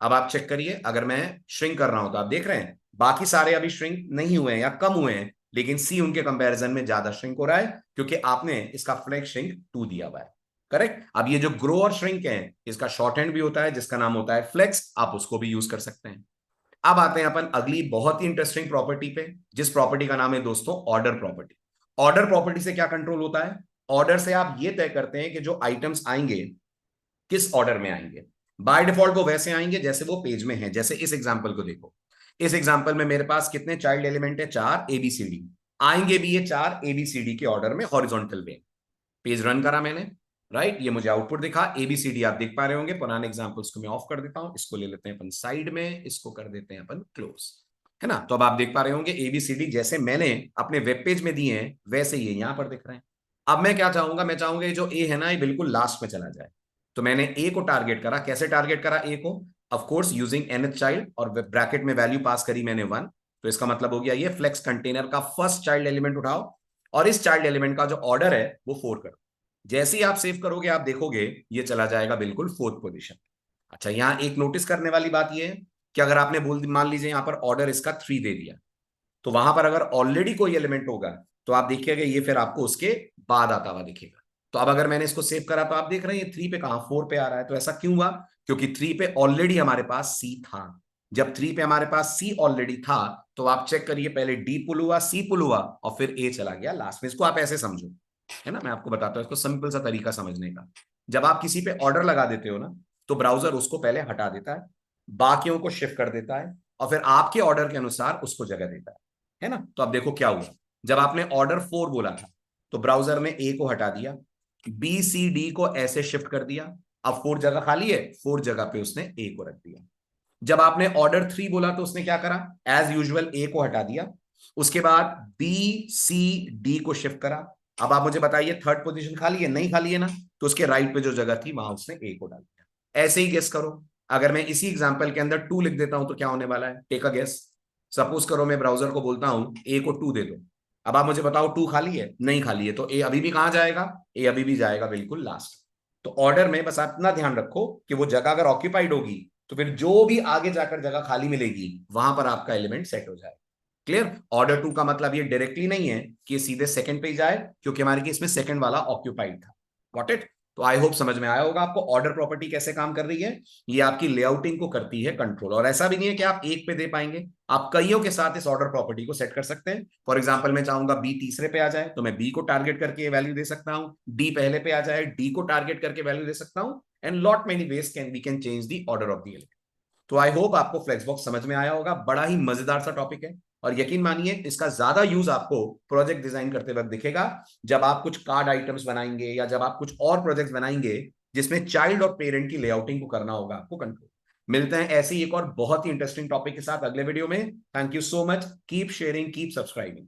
अब आप चेक करिए, अगर मैं श्रिंक कर रहा हूं तो आप देख रहे हैं बाकी सारे अभी श्रिंक नहीं हुए हैं या कम हुए हैं, लेकिन सी उनके कंपैरिजन में ज्यादा श्रिंक हो रहा है क्योंकि आपने इसका फ्लेक्स श्रिंक 2 दिया हुआ है। करेक्ट। अब ये जो ग्रो और श्रिंक है, इसका शॉर्ट हैंड भी होता है जिसका नाम होता है फ्लेक्स, आप उसको भी यूज कर सकते हैं। अब आते हैं अपन अगली बहुत ही इंटरेस्टिंग प्रॉपर्टी पे, जिस प्रॉपर्टी का नाम है दोस्तों ऑर्डर प्रॉपर्टी। ऑर्डर प्रॉपर्टी से क्या कंट्रोल होता है? ऑर्डर से आप ये तय करते हैं कि जो आइटम्स आएंगे किस ऑर्डर में आएंगे। बाय डिफॉल्ट वो वैसे आएंगे जैसे वो पेज में है। जैसे इस एग्जांपल को देखो, इस एग्जांपल में मेरे पास कितने चाइल्ड एलिमेंट है? 4 ABCD। आएंगे भी ये 4 ABCD के ऑर्डर में हॉरिजॉन्टल वे। पेज रन करा मैंने, राइट, ये मुझे आउटपुट दिखा ABCD। आप देख पा रहे होंगे। पुराने एग्जांपल्स को मैं ऑफ कर देता हूं, इसको ले लेते हैं अपन साइड में, इसको कर देते हैं अपन क्लोज, है ना। तो अब आप देख पा रहे होंगे ABCD जैसे मैंने अपने वेब पेज में दिए हैं वैसे ये यहां पर दिख रहे हैं। अब मैं क्या चाहूंगा? मैं चाहूंगा ये जो ए है ना, ये बिल्कुल लास्ट में चला जाए। तो मैंने ए को टारगेट करा। कैसे टारगेट करा ए को? Of course using nth child, और ब्रैकेट में वैल्यू पास करी मैंने 1। तो इसका मतलब हो गया ये फ्लेक्स कंटेनर का फर्स्ट चाइल्ड एलिमेंट उठाओ और इस चाइल्ड एलिमेंट का जो ऑर्डर है वो 4 करो। जैसे ही आप सेव करोगे आप देखोगे ये चला जाएगा बिल्कुल 4th पोजीशन। अच्छा, यहां एक नोटिस करने वाली बात ये है कि अगर आपने बोल मान लीजिए यहां पर ऑर्डर इसका 3 दे दिया, तो वहां पर अगर ऑलरेडी कोई एलिमेंट होगा तो आप देखिएगा ये फिर आपको उसके बाद आता हुआ दिखेगा। तो अब अगर मैंने इसको सेव करा तो आप देख रहे हैं ये 3 पे कहां 4 पे आ रहा है। तो ऐसा क्यों हुआ? क्योंकि 3 पे ऑलरेडी हमारे पास सी था। जब 3 पे हमारे पास सी ऑलरेडी था तो आप चेक करिए, पहले डी पुल हुआ, सी पुल हुआ और फिर ए चला गया लास्ट में। इसको आप ऐसे समझो, है ना। मैं आपको बताता हूं इसको सिंपल सा तरीका समझने का। जब आप किसी पे ऑर्डर लगा देते हो ना, तो ब्राउजर उसको पहले हटा देता है, बाकियों को शिफ्ट कर देता है और फिर आपके ऑर्डर के अनुसार उसको जगह देता है ना। तो अब देखो क्या हुआ। जब आपने ऑर्डर 4 बोला था तो ब्राउजर में ए को हटा दिया, BCD को ऐसे शिफ्ट कर दिया। अब 4 जगह खाली है, 4 जगह पे उसने ए को रख दिया। जब आपने ऑर्डर 3 बोला तो उसने क्या करा? एज यूजुअल ए को हटा दिया, उसके बाद BCD को शिफ्ट करा। अब आप मुझे बताइए 3rd पोजीशन खाली है? नहीं खाली है ना। तो उसके राइट पे जो जगह थी वहां उसने ए को डाल दिया। ऐसे ही गेस करो, अगर मैं इसी एग्जांपल के अंदर 2 लिख देता हूं तो क्या होने वाला है? Take a guess. सपोज करो मैं ब्राउजर को बोलता हूं ए को 2 दे दो। अब आप मुझे बताओ 2 खाली है? नहीं खाली है। तो ए अभी भी कहां जाएगा? ए अभी भी जाएगा बिल्कुल लास्ट। तो ऑर्डर में बस आप इतना ध्यान रखो कि वो जगह अगर ऑक्यूपाइड होगी तो फिर जो भी आगे जाकर जगह खाली मिलेगी वहां पर आपका एलिमेंट सेट हो जाएगा। क्लियर? ऑर्डर 2 का मतलब ये डायरेक्टली नहीं है कि सीधे सेकंड पे ही जाए, क्योंकि हमारे केस में सेकंड वाला ऑक्यूपाइड था। Got it? तो आई होप समझ में आया होगा आपको ऑर्डर प्रॉपर्टी कैसे काम कर रही है। ये आपकी लेआउटिंग को करती है कंट्रोल। और ऐसा भी नहीं है कि आप एक पे दे पाएंगे, आप कईयों के साथ इस ऑर्डर प्रॉपर्टी को सेट कर सकते हैं। फॉर एग्जांपल मैं चाहूंगा बी तीसरे पे आ जाए तो मैं बी को टारगेट करके वैल्यू दे सकता हूं, डी पहले पे आ जाए डी को टारगेट करके वैल्यू दे सकता हूं। And lot many ways can we can change the order of the element. तो आई होप आपको फ्लेक्सबॉक्स समझ में आया होगा। बड़ा ही मजेदार सा टॉपिक है और यकीन मानिए इसका ज्यादा यूज आपको प्रोजेक्ट डिजाइन करते वक्त दिखेगा, जब आप कुछ कार्ड आइटम्स बनाएंगे या जब आप कुछ और प्रोजेक्ट्स बनाएंगे जिसमें चाइल्ड और पेरेंट की लेआउटिंग को करना होगा आपको कंट्रोल। मिलते हैं ऐसे ही एक और बहुत ही इंटरेस्टिंग टॉपिक के साथ अगले वीडियो में। Thank you so much. Keep sharing, keep subscribing.